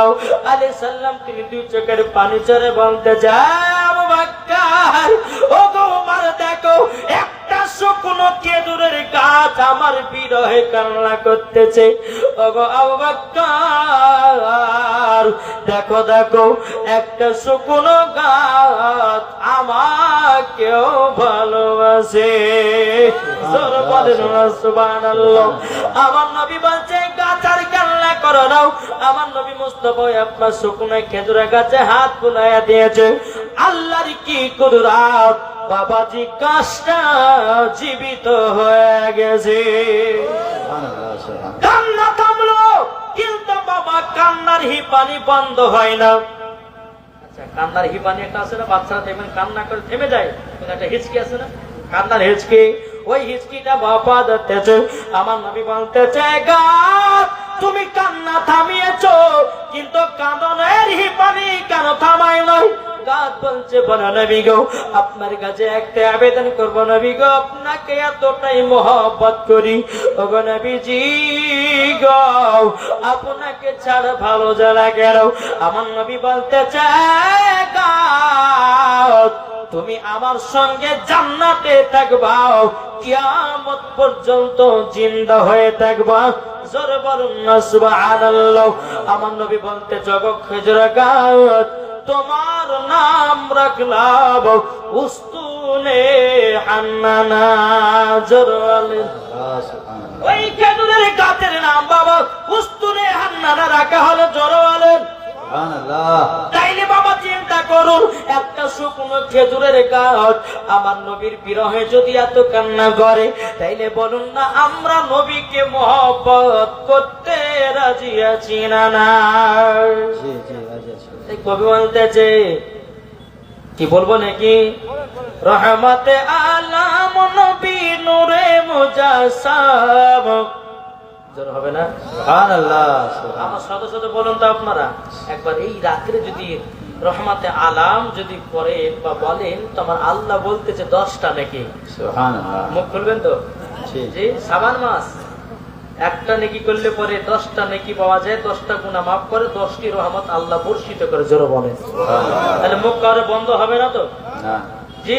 আলাইহি সাল্লাম তিনি দুই চোখের পানি ছেড়ে বলতে যায় আবু বকর ও গো আমার দেখো একটা শুকনো খেজুরের গাছ আমার বিরহে কান্না করতেছে। ও গো আবু বকর দেখো দেখো একটা শুকনো গাছ আমাকেও ভালোবাসে। জোরে বলেন সুবহানাল্লাহ। আমার নবী বলছে গাছ আর কান্না করো না। আমার নবী মুস্তাফা আপনার শুকনো খেজুরের গাছে হাত বুলাইয়া দিয়েছে। আল্লাহর কি কুদরত বাবাজি গাছটা জীবিত হয়ে গেছে। সুবহানাল্লাহ সুবহানাল্লাহ। কান্না থামলো কিন্তু বাবা কান্নার হিপানি বন্ধ হয় না। আচ্ছা কান্নার হিপানি একটা আছে না বাচ্চারা দেখবেন কান্না করে থেমে যায় একটা হিচকি আছে না কান্নার হিচকি ওই হিচকিটা বাবা দিতেছে। আমার নবী বলতেছে গাছ তুমি কান্না থামিয়েছো কিন্তু কাঁদনের হিপানি কেন থামাই নয়? গাছ বলছে বলো নবী গো আপনার কাছে একটা আবেদন করবো নবী গো আপনাকে এতটাই মহব্বত করি ও গো নবীজি গো আপনাকে ছাড়া ভালো জ্বালা গেল। আমার নবী বলতে চায় গাছ তুমি আমার সঙ্গে জান্নাতে থাকবা কিয়ামত পর্যন্ত জিন্দা হয়ে থাকবা। জোরে বলুন না সুবহানাল্লাহ। আমার নবী বলতে জগৎ খেজুরের গাছ তোমার নাম রাখলাম উস্তুনে হান্নানা। জোরে বলেন। সুবহানাল্লাহ। ওই খেজুরের খেজুরের গাছের নাম বাবা উস্তুনে হান্নানা রাখা হলো, জোরে বলেন সুবহানাল্লাহ। তাইলে বাবা চিন্তা করুন, একটা শুকনো খেজুরের গাছ আমার নবীর বিরহে যদি এত কান্না করে, তাইলে বলুন না আমরা নবীকে মহব্বত করতে রাজি আছি না না? জি জি রাজি আছি। এই কবি বলতেছে, কি বলবো নাকি, রহমতে আলাম নবী নূরে মুজাসসাম, জোর হবে না? সুবহানাল্লাহ সুবহানাল্লাহ। আমার সাথে সাথে বলুন তো আপনারা, একবার এই রাত্রে যদি রহমতে আলাম যদি পড়েন বা বলেন তো আমার আল্লাহ বলতেছে 10টা নাকি। সুবহানাল্লাহ। মুখ খুলবেন তো? জি জি, সাবান মাস একটা নেকি করলে পরে 10টা নেকি পাওয়া যায়, 10টা গুনাহ মাফ করে, 10টি রহমত আল্লাহ বর্ষিত করে, জোরে বলেন। সুবহানাল্লাহ। তাহলে মুখ কারো বন্ধ হবে না তো? না জি,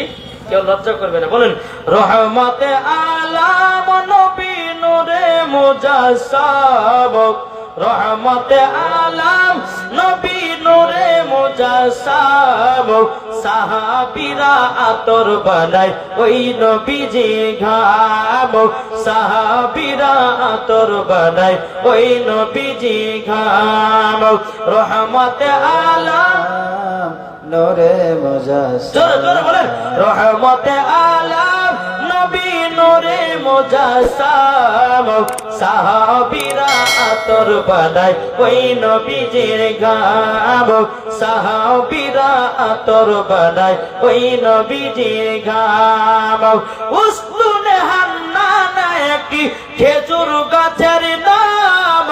কেউ লজ্জা করবে না। বলেন রহমতে আলাম নবী নূরে মুজাসসাম, রহমতে আলাম নবী নূরে মুজাসসাম, সাহাবীরা আতর বানায় ওই নবীজি ঘাম, সাহাবীরা আতর বানায় ওই নবীজি ঘাম, রহমতে আলাম, নূরে মুজাসসাম। জোরে জোরে বলেন রহমতে আলাম নবী নূরে মুজাসসাম, সাহাবীরা আতর বানায় ওই নবীজির ঘাম, সাহাবীরা আতর বানায় ওই নবীজির ঘাম, উস্তুনে হান্নানা একটি খেজুর গাছের নাম,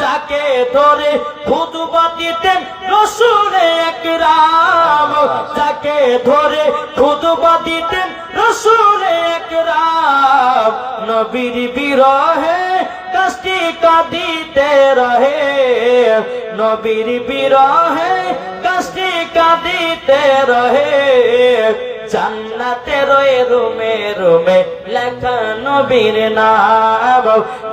যাকে ধরে খুতবা দিতেন রাসূল আকরাম, যাকে ধরে খুতবা দিতেন রাসূল আকরাম, নবীর বিরহে কষ্টি কাঁদিতে রহে, নবীর বিরহে কষ্টি কাঁদিতে রহে, জান্নাতের ওই রুমে রুমে লেখা নবীর নাম,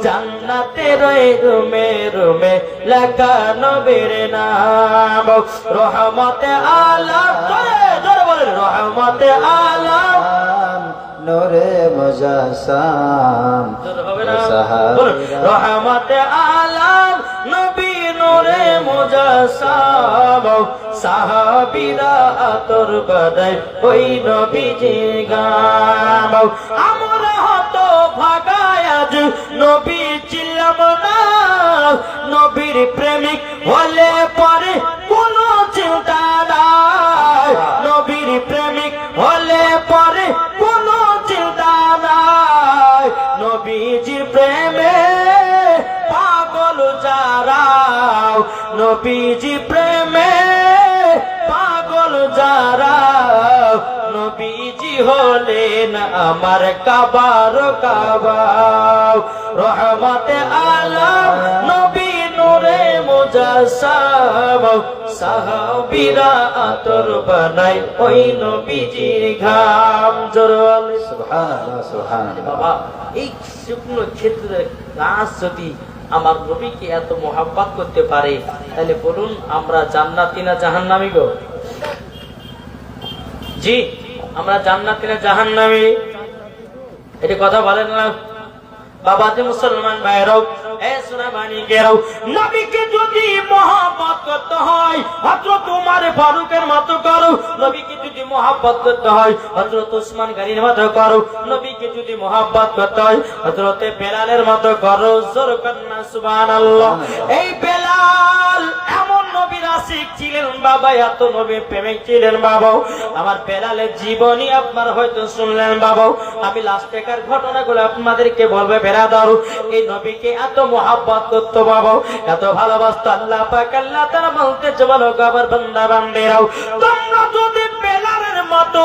জান্নাতের ওই রুমে রুমে লেখা নবীর নাম, রহমতে আলাম, জোরে জোরে বলেন রহমতে আলাম, নূরে মুজাসসাম। জোরে হবে না? বলুন রহমতে আলাম নবী নূরে মুজাসসাম, সাহাবীরা আতর বানায় ওই নবীজির ঘাম, আমরা হতো ভাগায় আজ নবী ছিলাম না, নবীর প্রেমিক হলে পরে কোনো চিন্তা নাই, নবীর প্রেমিক হলে পরে কোনো চিন্তা নাই, নবীজির প্রেমে পাগল যারা, নবীজি প্রেমে পাগল যারা, নবীজি হলেন আমার কাবার কাবা, রহমতে আলাম নবী নূরে মুজাসসাম, সাহাবীরা আতর বানায় ওই নবীজির ঘাম, জোরে বলেন সুবহানাল্লাহ সুবহানাল্লাহ। বাবা এই শুকনো ক্ষেত্রে গাছ যদি আমার নবীকে এত মোহাব্বত করতে পারে, তাহলে বলুন আমরা জান্নাতি না জাহান্নামী গো? জি, আমরা জান্নাতি না জাহান্নামী? এটা কথা বলেন না বাবা যে মুসলমান ভাইরাও, এ সোনামানিকেরাও, নবীকে যদি মহব্বত করতে হয় হযরত উমর ফারুকের মতো করো, নবীকে যদি মহব্বত করতে হয় হযরত উসমান গনির মতো করো, নবীকে যদি মহব্বত করতে হয় হযরত বেলালের মতো করো, জোর কন্না সুবহানাল্লাহ। এই বেলাল এমন নবীর আশিক ছিলেন বাবা, এত নবীর প্রেমিক ছিলেন বাবা, আমার বেলালের জীবনী আপনার হয়তো শুনলেন বাবা, আমি লাস্টেকার ঘটনাগুলো আপনাদেরকে বলবে বেরাদার, এই নবীকে এত মোহাব্বত করতো বাবা, এত ভালোবাসতো আল্লাহ পাক, আল্লাহ তাআলা বলতেছে বলো আমার বান্দা বান্দেরাও, তোমরা যদি বেলালের মতো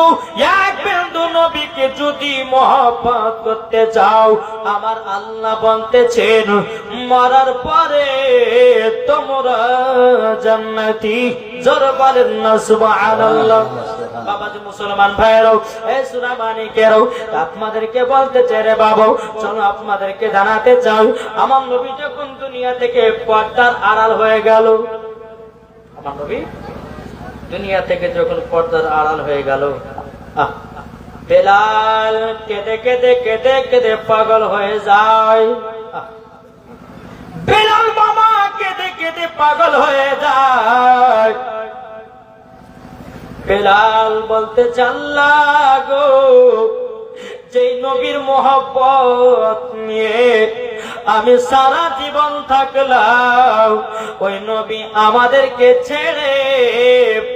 এক বিন্দু নবীকে যদি মোহাব্বত করতে চাও, আমার আল্লাহ বলতেছেন মরার পরে তোমরা জান্নাতি, জোরে বলেন না সুবহানাল্লাহ। বাবা যে মুসলমান ভাইরাও, এই সোনামানিকেরাও, আপনাদেরকে বলতে চাই রে বাবা, চলো আপনাদেরকে জানাতে চাই, আমার নবী যখন দুনিয়া থেকে পর্দার আড়াল হয়ে গেল, আমার নবী দুনিয়া থেকে যখন পর্দার আড়াল হয়ে গেল, বেলাল কেঁদে কেঁদে কেঁদে কেঁদে পাগল হয়ে যায়। বেলাল বাবা কেঁদে কেঁদে পাগল হয়ে যায়। বেলাল বলতে আল্লাহ গো, যেই নবীর মহব্বত নিয়ে আমি সারা জীবন থাকলাম, ওই নবী আমাদেরকে ছেড়ে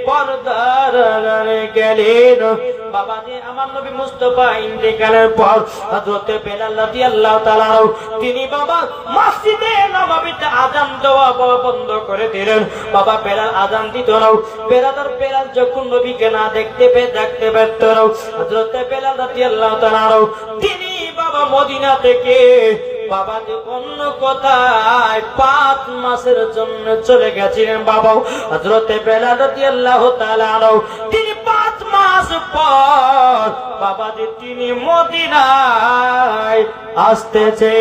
পর্দার আড়ালে গেলেন। বাবাজি, আমার নবী মুস্তাফা ইন্তেকালের পর হযরত বেলাল রাদিয়াল্লাহু তাআলা তিনি বাবা মসজিদে নববীতে আযান দেওয়া বন্ধ করে দিলেন। বাবা বেলাল আযান দিত না। বেলাল যখন নবীকে না দেখতে পেত না, হযরত বেলাল রাদিয়াল্লাহু তাআলা তিনি বাবা মদিনা থেকে বাবা যে অন্য কোথায় 5 মাসের জন্য চলে গেছিলেন। বাবা হযরত বেলাল রাদিয়াল্লাহু তাআলা তিনি 5 মাস পর বাবা যে তিনি মদিনায় আসতেছে।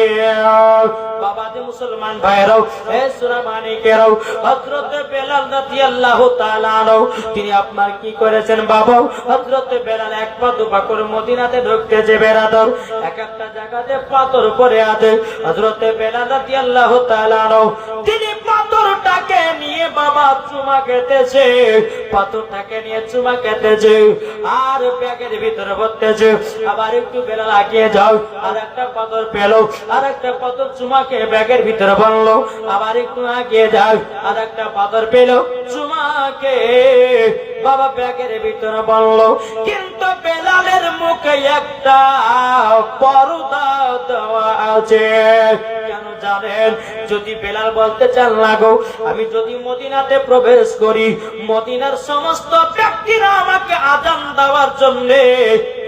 বাবা যে মুসলমান ভাইরাও, এ সূরা মানিকেরাও, হযরত বেলাল রাদিয়াল্লাহু তাআলা তিনি আপনার কি করেছেন বাবা? হযরত বেলাল এক পা দুপা করে মদিনাতে ঢুকতেছে। বেরাদর এক একটা জায়গাতে পাথর পড়ে আছে। হযরত বেলাল রাদিয়াল্লাহু তাআলা তিনি পাথরটাকে নিয়ে বাবা চুমা খেতেছে, পাথরটাকে নিয়ে চুমা খেতেছে আর ব্যাগের ভিতরে ভরতেছে। আবার একটু বেলাল আগিয়ে যাও, আর একটা পাথর পেল, আর একটা পাথর চুমাকে ব্যাগের ভিতরে ভরলো। আবার একটু আগিয়ে যাও, আর একটা পাথর পেল, চুমাকে বাবা ব্যাগের ভিতরে ভরলো। কিন্তু বেলালের মুখে একটা পর্দা দেওয়া আছে। কেন জানেন? যদি বেলাল বলতে চান লাগো, আমি যদি মদিনাতে প্রবেশ করি, মদিনার সমস্ত ব্যক্তিরা আমাকে আযান দেওয়ার জন্য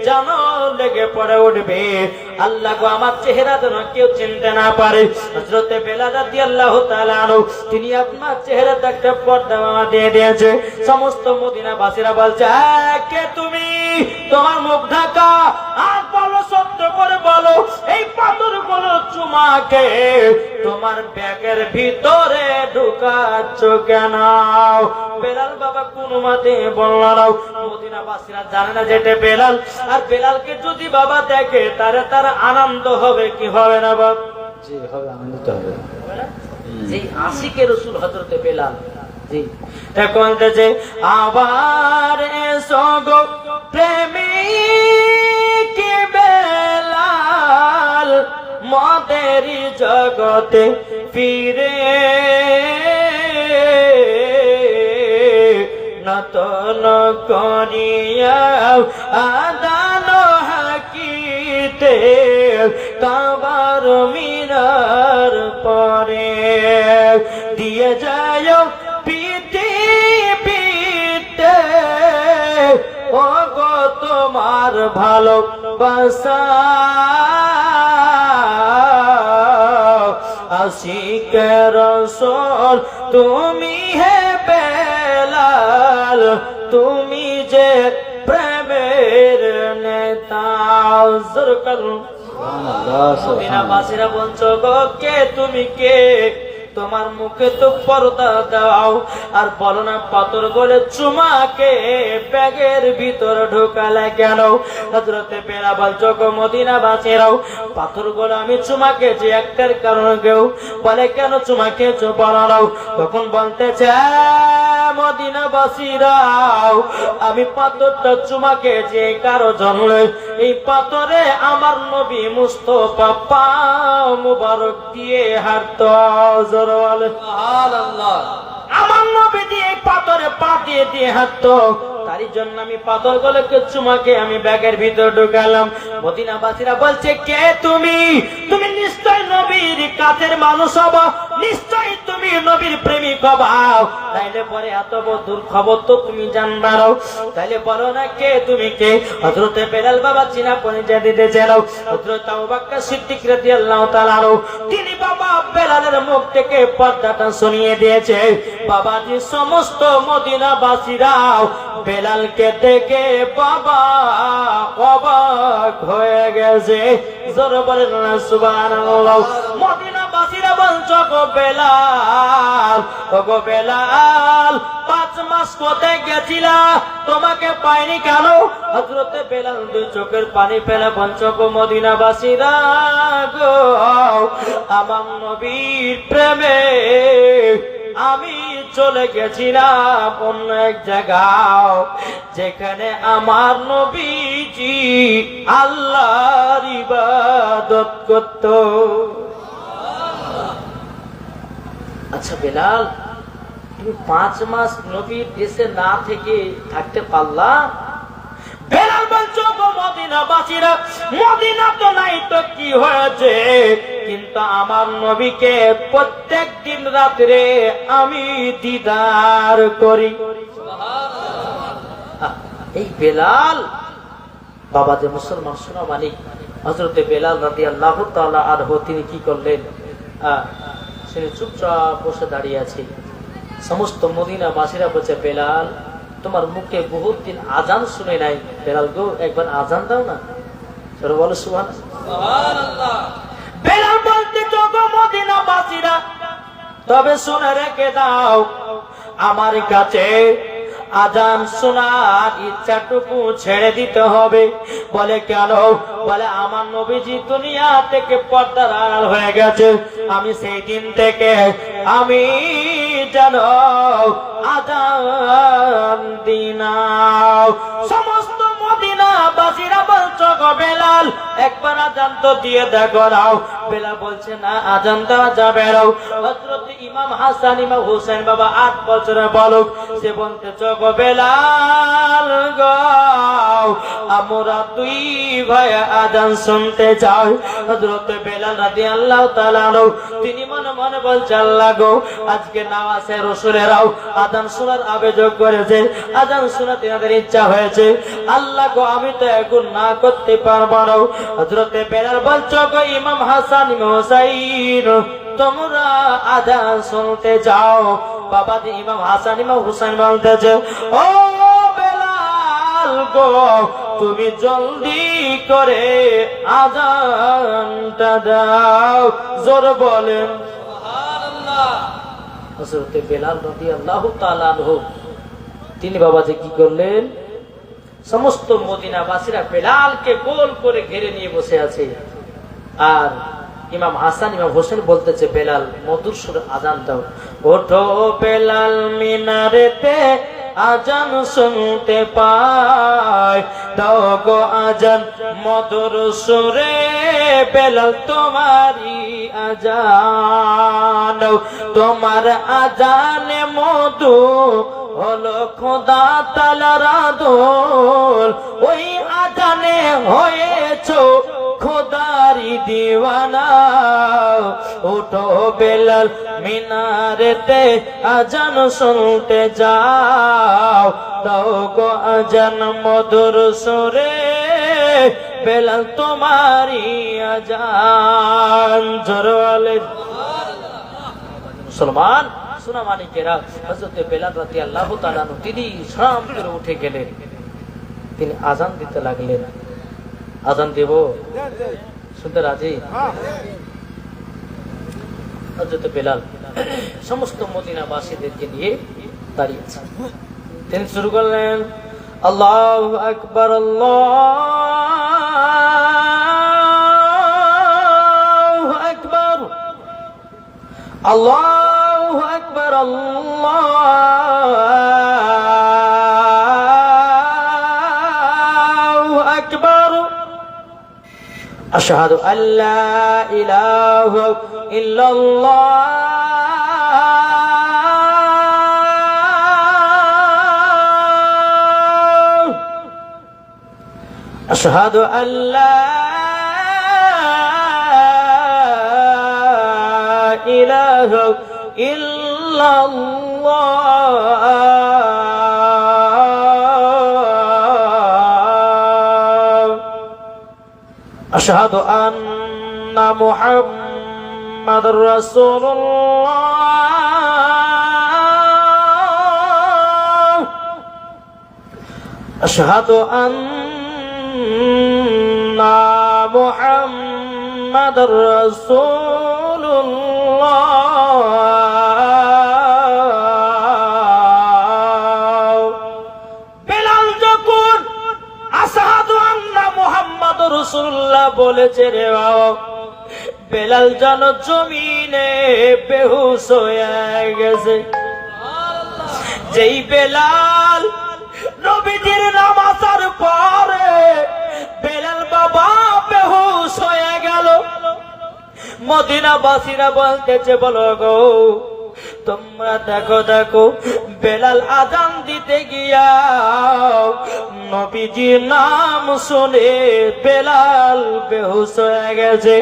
যেন লেগে পড়ে উঠবে। আল্লাহ গো, আমার চেহারা যেন কেউ চিনতে না পারে। হযরত বেলাল রাদিয়াল্লাহু তাআলা তিনি আপনার চেহারাতে একটা পর্দা দিয়ে দিয়েছে। সমস্ত মদিনাবাসীরা বলছে, কে তুমি? তোমার মুখ ঢাকা, আর বলো, সত্য করে বলো, এই পাথরগুলো চুমাকে তোমার ব্যাগের ভিতরে ঢুকাচ্ছ কেন? বেলাল বাবা কোন মতে বলল না। মদিনাবাসীরা জানে না যেটা বেলাল, আর বেলালকে যদি বাবা দেখে তারা আনন্দ হবে কি হবে না বাবা? জি হবে, আনন্দিত হবে। জি, আশিকে রাসূল হযরত বেলাল। জি, এখন যে আবার এসো গো প্রেমিক বেলাল, মদেরি জগতে ফিরে নতন করিয়া আদান হাকিতে কাবার মিনার পরে দিয়ে যায় পৃথিবীতে ও গো তোমার ভালোবাসা। আশিকে রাসূল তুমি হে বেলাল, তুমি যে প্রেমের নেতা। মদিনাবাসীরা বলছো গো, কে তুমি? কে? তোমার মুখে তো পর্দা দাও, আর বলো না পাথর গলে চুমাকে ব্যাগের ভিতরে ঢোকালে কেন? হযরত বেলাল বলছো গো মদিনাবাসীরাও, পাথর গলে আমি চুমাকে যে একটার কারণে কেউ বলে কেন চুমাকে বলাও? তখন বলতেছে, মদিনাবাসীরাও, আমি পাথরটা চুমাকে যে কারো জন্মে, এই পাথরে আমার নবী মুস্তাফা পা মুবারক দিয়ে হাঁটতো। আমার নবী দিয়ে পাথরে পা দিয়ে হাঁটতো, তারই জন্য আমি পাথর গুলোকে চুমাকে আমি ব্যাগের ভিতর ঢুকালাম। মদিনাবাসীরা বলছে, কে তুমি? তুমি নিশ্চয় নবীর কাছের মানুষ হবা, নিশ্চয় তুমি নবীর প্রেমিক হবা, তাইলে পরে এত দূর খবর তো তুমি জানবারও, তাইলে বলো না কে তুমি? কে? হযরত বেলাল বাবা চিনা পরিচয় দিতে চাইল। হযরত আবু বকর সিদ্দিক রাদিয়াল্লাহু তাআলা তিনি বাবা বেলালের মুখ থেকে পর্দাটা সরিয়ে দিয়েছে। বাবাজি সমস্ত মদিনাবাসীরা বেলালকে দেখে বাবা অবাক হয়ে গেছে। জোরে বলেন না সুবহানাল্লাহ। মদিনাবাসী বাসীরা বলছো গো বেলাল, ও গো বেলাল 5 মাস কোথায় গেছিলা, তোমাকে পাইনি কেন? হযরতে বেলাল দুই চোখের পানি ফেলে বলছো গো মদিনাবাসীরা গো, আমার নবীর প্রেমে আমি চলে গেছিলাম অন্য এক জায়গায়, যেখানে আমার নবীজি আল্লাহর ইবাদত করত। আচ্ছা বেলাল, তুমি 5 মাস নবীর দেশে না থেকে থাকতে পারলা? বেলাল বলছো গো মদিনাবাসীরা, মদিনা তো নাই তো কি হয়েছে, কিন্তু আমার নবীকে প্রত্যেক দিন রাত্রে আমি দিদার করি। এই বেলাল বাবা যে মুসলমান শোনা মালিক হযরতে বেলাল রাদিয়াল্লাহু তাআলা আনহু তিনি কি করলেন, সে চুপচাপ বসে দাঁড়িয়ে আছে। সমস্ত মদিনাবাসীরা বলছে বেলাল তোমার মুখে বহুত দিন আজান শুনে নাই, বেলাল গো একবার আজান দাও না। সবাই বলো সুবহানাল্লাহ। বেলাল বলতে গো মদিনাবাসীরা তবে শুনে রেখে দাও, আমার কাছে আজান শোনার ইচ্ছাটুকু ছেড়ে দিতে হবে। বলে কেন? বলে আমার নবীজি দুনিয়া থেকে পর্দার আড়াল হয়ে গেছে, আমি সেই দিন থেকে আমি যেন আজান দিনাও। সমস্ত মদিনাবাসীরা বলছো গো বেলাল একবার আজান তো দিয়ে দেখো নাও। বেলাল বলছে না আজান দেওয়া যাবে না। হযরত ইমাম হাসান ইমাম হুসাইন বাবা 8 বছরের বালক, সে বলতেছ গো বেলাল গো আমরা দুই ভাই আজান শুনতে চাই। হযরত বেলাল রাদিয়াল্লাহু তাআলা তিনি মনে মনে বলছে আল্লাহ গো আজকে নামাজে রাসূলেরাও আজান শোনার আবেদন করেছে, আজান শোনাতে তাদের ইচ্ছা হয়েছে, আল্লাহ গো আমি তো এখন না করতে পারবো না। হযরত বেলাল বলছো গো ইমাম হাসান ইমাম হুসাইন তোমরা আজান শুনতে যাও। বাবা যে ইমাম হাসান ইমাম হুসাইন বলতেছে ও বেলাল গো তুমি জলদি করে আজানটা দাও। জোর বলেন সুবহানাল্লাহ। হযরত বেলাল রাদিয়াল্লাহু তাআলা আনহু তিনি বাবা যে কি করলেন, সমস্ত মদিনাবাসীরা বেলালকে গোল করে ঘিরে নিয়ে বসে আছে, আর ইমাম হাসান ইমাম হোসেন বলতেছে বেলাল মধুর সুরে আজান দাও। ওঠো বেলাল মিনারেতে আজান শুনতে পায়, দাও গো আজান মধুর সুরে বেলাল তোমারই আজান। তোমার আজানে মধু হলো খোদা তাআলার আদল, ওই আজানে হয়েছো খোদারি দিওয়ানা। উঠো বেলাল মিনারেতে আজান শুনতে যাও, দাও গো আজান মধুর সুরে বেলাল তোমারই আজান। জোরে মুসলমান সোনা মানিকেরা হযরত বেলাল রাদিয়াল্লাহু তাআলা তিনি সাম করে উঠে গেলেন, তিনি আজান দিতে লাগলেন। আজান দেব শুনতে রাজি? হযরত বেলাল সমস্ত মদিনাবাসীদেরকে নিয়ে দাঁড়িয়েছেন, তিনি শুরু করলেন আল্লাহু আকবার আল্লাহু আকবার আল্লাহু আকবার আল্লাহু আকবার আশহাদু আল্লা ইলাহা ইল্লাল্লাহ আশহাদু আল্লা ইলাহা ইল্লাল্লাহ আশহাদু আন্না মুহাম্মাদুর রাসূলুল্লাহ আশহাদু আন্না মুহাম্মাদুর রাসূলুল্লাহ বেলাল যখন আশহাদু আন্না মুহাম্মাদুর রাসূলুল্লাহ বলেছে রে বাবা, বেলাল যেন জমিনে বেহুশ হয়ে গেছে। যেই বেলাল নবীজির নামাজের পরে বেলাল বাবা বেহুশ হয়ে গেল। মদিনাবাসীরা বলতেছে, বলো গো তোমরা দেখো দেখো, বেলাল আযান দিতে গিয়া নবীজির নাম শুনে বেলাল বেহুশ হয়ে গেছে।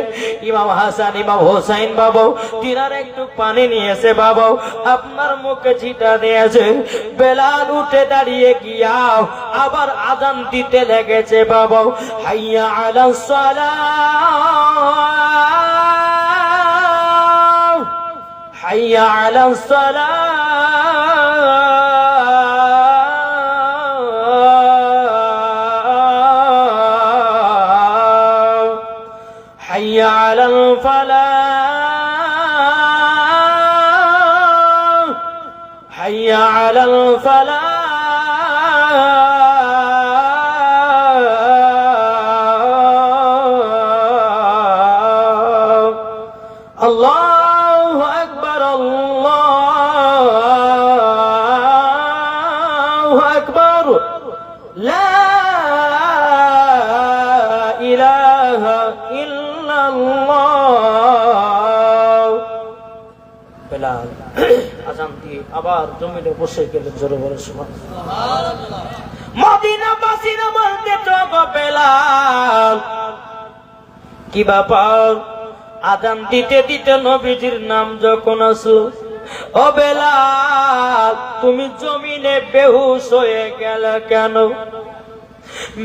ইমাম হাসান ইমাম হোসাইন বাবা তিনার একটু পানি নিয়েছে, বাবা আপনার মুখে ছিটা দিয়েছে। বেলাল উঠে দাঁড়িয়ে গিয়া আবার আযান দিতে লেগেছে, বাবা হাইয়া আলাস সালাহ হাইয়া আলাস সালাহ হাইয়া আলাল ফালাহ হাইয়া আলাল ফালাহ। আল্লাহু আকবার আল্লাহু আকবার, লা ইলাহা ইল্লাল্লাহ। বেলাল আযান দিয়ে আবার জমিনে বসে গেলেন, জোরে বলে সুবহানাল্লাহ। মদিনাবাসীরা বলতে তো বেলাল কি ব্যাপার, আযান দিতে দিতে নবীজির নাম যখন আসলো, ও বেলাল তুমি জমিনে বেহুশ হয়ে গেল কেন?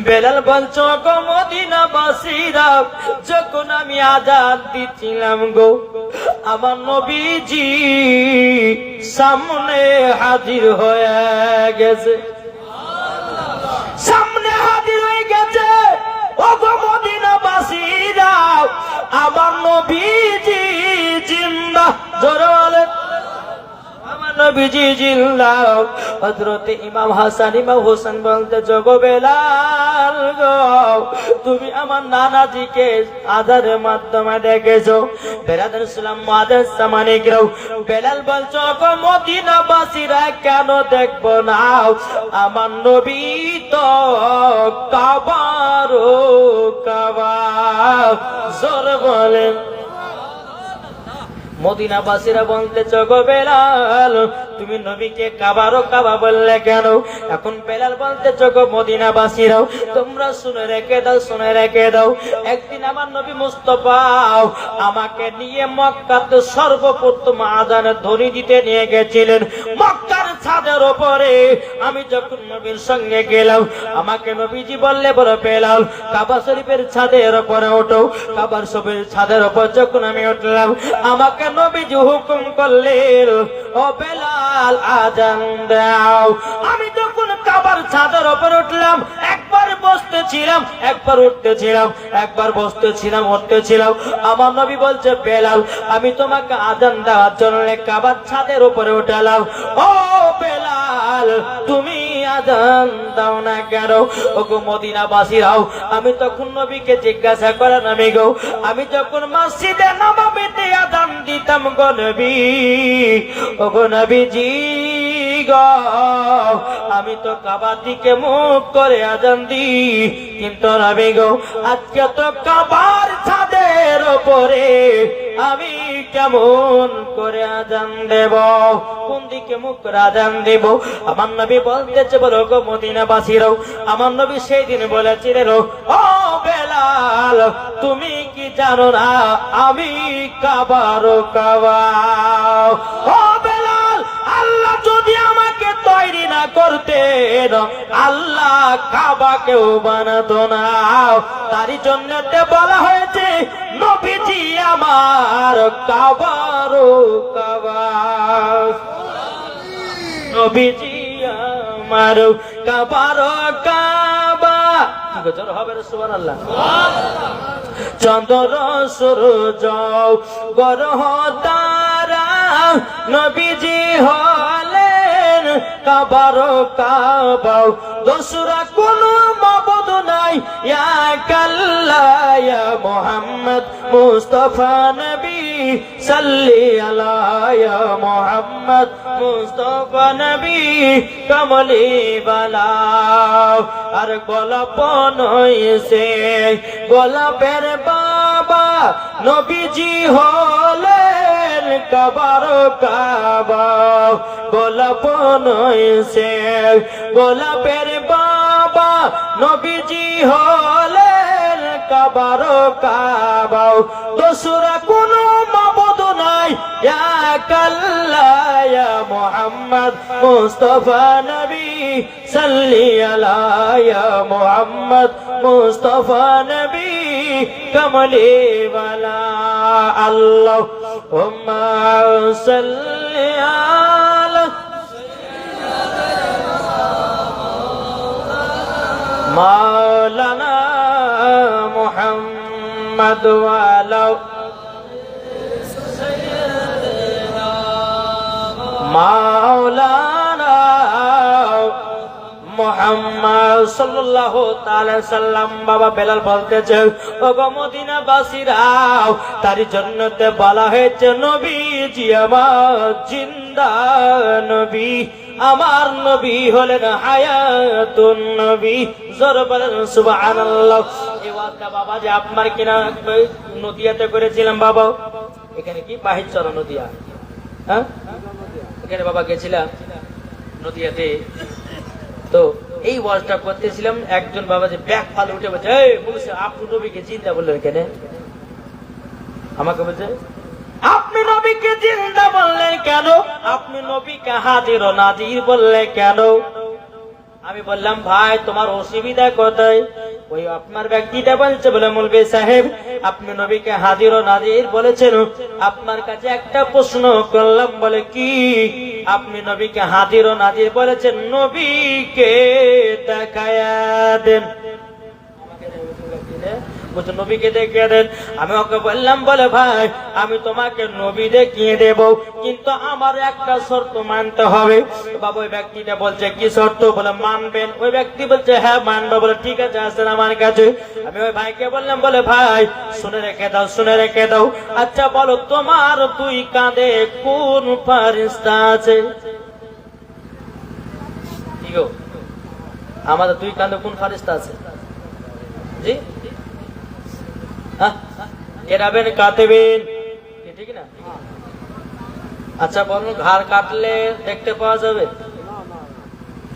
বেলাল বলছো, গো মদিনাবাসীরা যখন আমি আযান দিচ্ছিলাম গো, আমার নবীজি সামনে হাজির হয়ে গেছে, সামনে হাজির হয়ে গেছে। ও গো মদিনাবাসীরা আমার নবীজি জিন্দা, জোরে বলেন আমার নবীজি জিন্দা। হযরতে ইমাম হাসান ইমাম হোসেন বলতে, গো বেলাল গো তুমি আমার নানাজিকে আযানের মাধ্যমে দেখেছো। বেরাদার ইসলাম মুআদ্দাস সামানিকরাও বেলাল বলছো, গো মদিনাবাসীরা কেন দেখবো না, আমার নবী তো কাবার কাবা, জোরে বলেন। মদিনাবাসীরা বলতেছ, গো বেলাল তুমি নবীকে কাবারও কাবা বললে কেন? এখন বেলাল বলতেছ, গো মদিনাবাসীরাও তোমরা শুনে রেখে দাও, শুনে রেখে দাও। একদিন আমার নবী মুস্তাফা আমাকে নিয়ে মক্কাতে সর্বপ্রথম আযানের ধ্বনি দিতে নিয়ে গেছিলেন। মক্কার ছাদের উপরে আমি যখন নবীর সঙ্গে গেলাম, আমাকে নবীজি বললে, বলো বেলাল কাবা শরীফের ছাদের উপরে ওঠো। কাবা শরীফের ছাদের উপর যখন আমি উঠলাম, আমাকে নবীজি হুকুম করলেন, ও বেলাল আযান দাও। আমি যখন কাবার ছাদের উপর উঠলাম, একবার বসতেছিলাম, একবার উঠতেছিলাম, একবার বসতেছিলাম, উঠতেছিলাম। আমার নবী বলছে, বেলাল আমি তোমাকে আযান দেওয়ার জন্য কাবার ছাদের উপরে উঠালাম, ও বেলাল তুমি আযান দাও না কেন? ওগো মদিনাবাসীরাও আমি তখন নবীকে জিজ্ঞাসা করেন, আমি গো আমি যখন মসজিদে নববীতে আযান দিতাম গো নবী, ওগো নবীজি গো আমি তো কাবার দিকে মুখ করে আযান দিই, কিন্তু নবী গো আজকে তো কাবার ছাদের উপরে আমি কেমন করে আযান দেব, কোন দিকে মুখ করে আযান দেব? আমার নবী বলতেছে, বলো গো মদিনাবাসীরাও আমার নবী সেই দিন বলেছিলেন, ও বেলাল তুমি কি জানো না আমি কাবার কাবা? ও বেলাল আল্লাহ যদি আমাকে তৈরি না করতেন, আল্লাহ কাবাকেও বানাতো না। তারই জন্য বলা হয়েছে নবীজি আমার কাবার কাবা, নবীজি আমার কাবার কাবা। কি গজর হবে রে সুবহানাল্লাহ। চন্দ্র সূর্য গ্রহ তারা নবীজি হলেন কাবার কাবা দোসরা কোনো মাবুদ নাই ইয়া কাল্লাহ ইয়া মুহাম্মদ মুস্তাফা নবী সাল্লি আলা ইয়া মুহাম্মদ মুস্তাফা নবী কমলি বালা আর গোলাপ নইছে গোলাপের বাবা নবীজি হলেন কাবার কাবা গোলাপ নইছে গোলাপের বাবা নবীজি হলেন কাবার কাবা দোসরা কোনো মাবুদ নাই ইয়া কাল্লাহ ইয়া মুহাম্মদ মুস্তাফা নবী সাল্লি আলা ইয়া মুহাম্মদ মুস্তাফা নবী কমলি ওয়ালা আল্লাহুম্মা সাল্লি আলা মাওলানা মুহাম্মদ ওয়ালা মাওলানা মুহাম্মদ সাল্লাল্লাহু তাআলা সাল্লাম বাবা বেলাল বলতেছে ওগো মদিনাবাসীরাও তার জন্নতে বলা হয়েছে নবীজি আমার জিন্দা নবী আমার নবী হলেন হায়াতুন নবী জোরে বলেন সুবহানাল্লাহ এই ওয়াজটা বাবা যে আপনার কিনা নদিয়াতে করেছিলাম বাবা এখানে কি বাহিরচর নদিয়া হ্যাঁ এখানে বাবা গেছিলাম নদিয়াতে তো এই ওয়াজটা করতেছিলাম একজন বাবা যে ব্যাগ ফালে উঠে বলছে এই বলছে আপনি নবীকে চিন্তা বললেন কেন আমাকে বলছে আপনি নবীকে জিন্দা বললেন কেন আপনি নবীকে হাজির ও নাজির বললেন কেন আমি বললাম ভাই তোমার অসুবিধা কোথায় ওই আপনার ব্যক্তিটা বলছে বলে মৌলভী সাহেব আপনি নবীকে হাজির ও নাজির বলেছেন আপনার কাছে একটা প্রশ্ন করলাম বলে কি আপনি নবীকে হাজির ও নাজির বলেছেন নবীকে দেখায়া দেন বলছে নবীকে দেখিয়ে দেন আমি ওকে বললাম বলে ভাই আমি তোমাকে নবী দেখিয়ে দেব কিন্তু আমার একটা শর্ত মানতে হবে বাবা ওই ব্যক্তিটা বলছে কি শর্ত বলে মানবেন ওই ব্যক্তি বলছে হ্যাঁ মানবো বলে ঠিক আছে আসেন আমার কাছে আমি ওই ভাইকে বললাম বলে ভাই শুনে রেখে দাও আচ্ছা বলো তোমার দুই কাঁধে কোন ফেরেশতা আছে কি গো আমাদের দুই কাঁধে কোন ফেরেশতা আছে জি কেরাবেন কাতেবেন ঠিক না আচ্ছা বলুন ঘাড় কাটলে দেখতে পাওয়া যাবে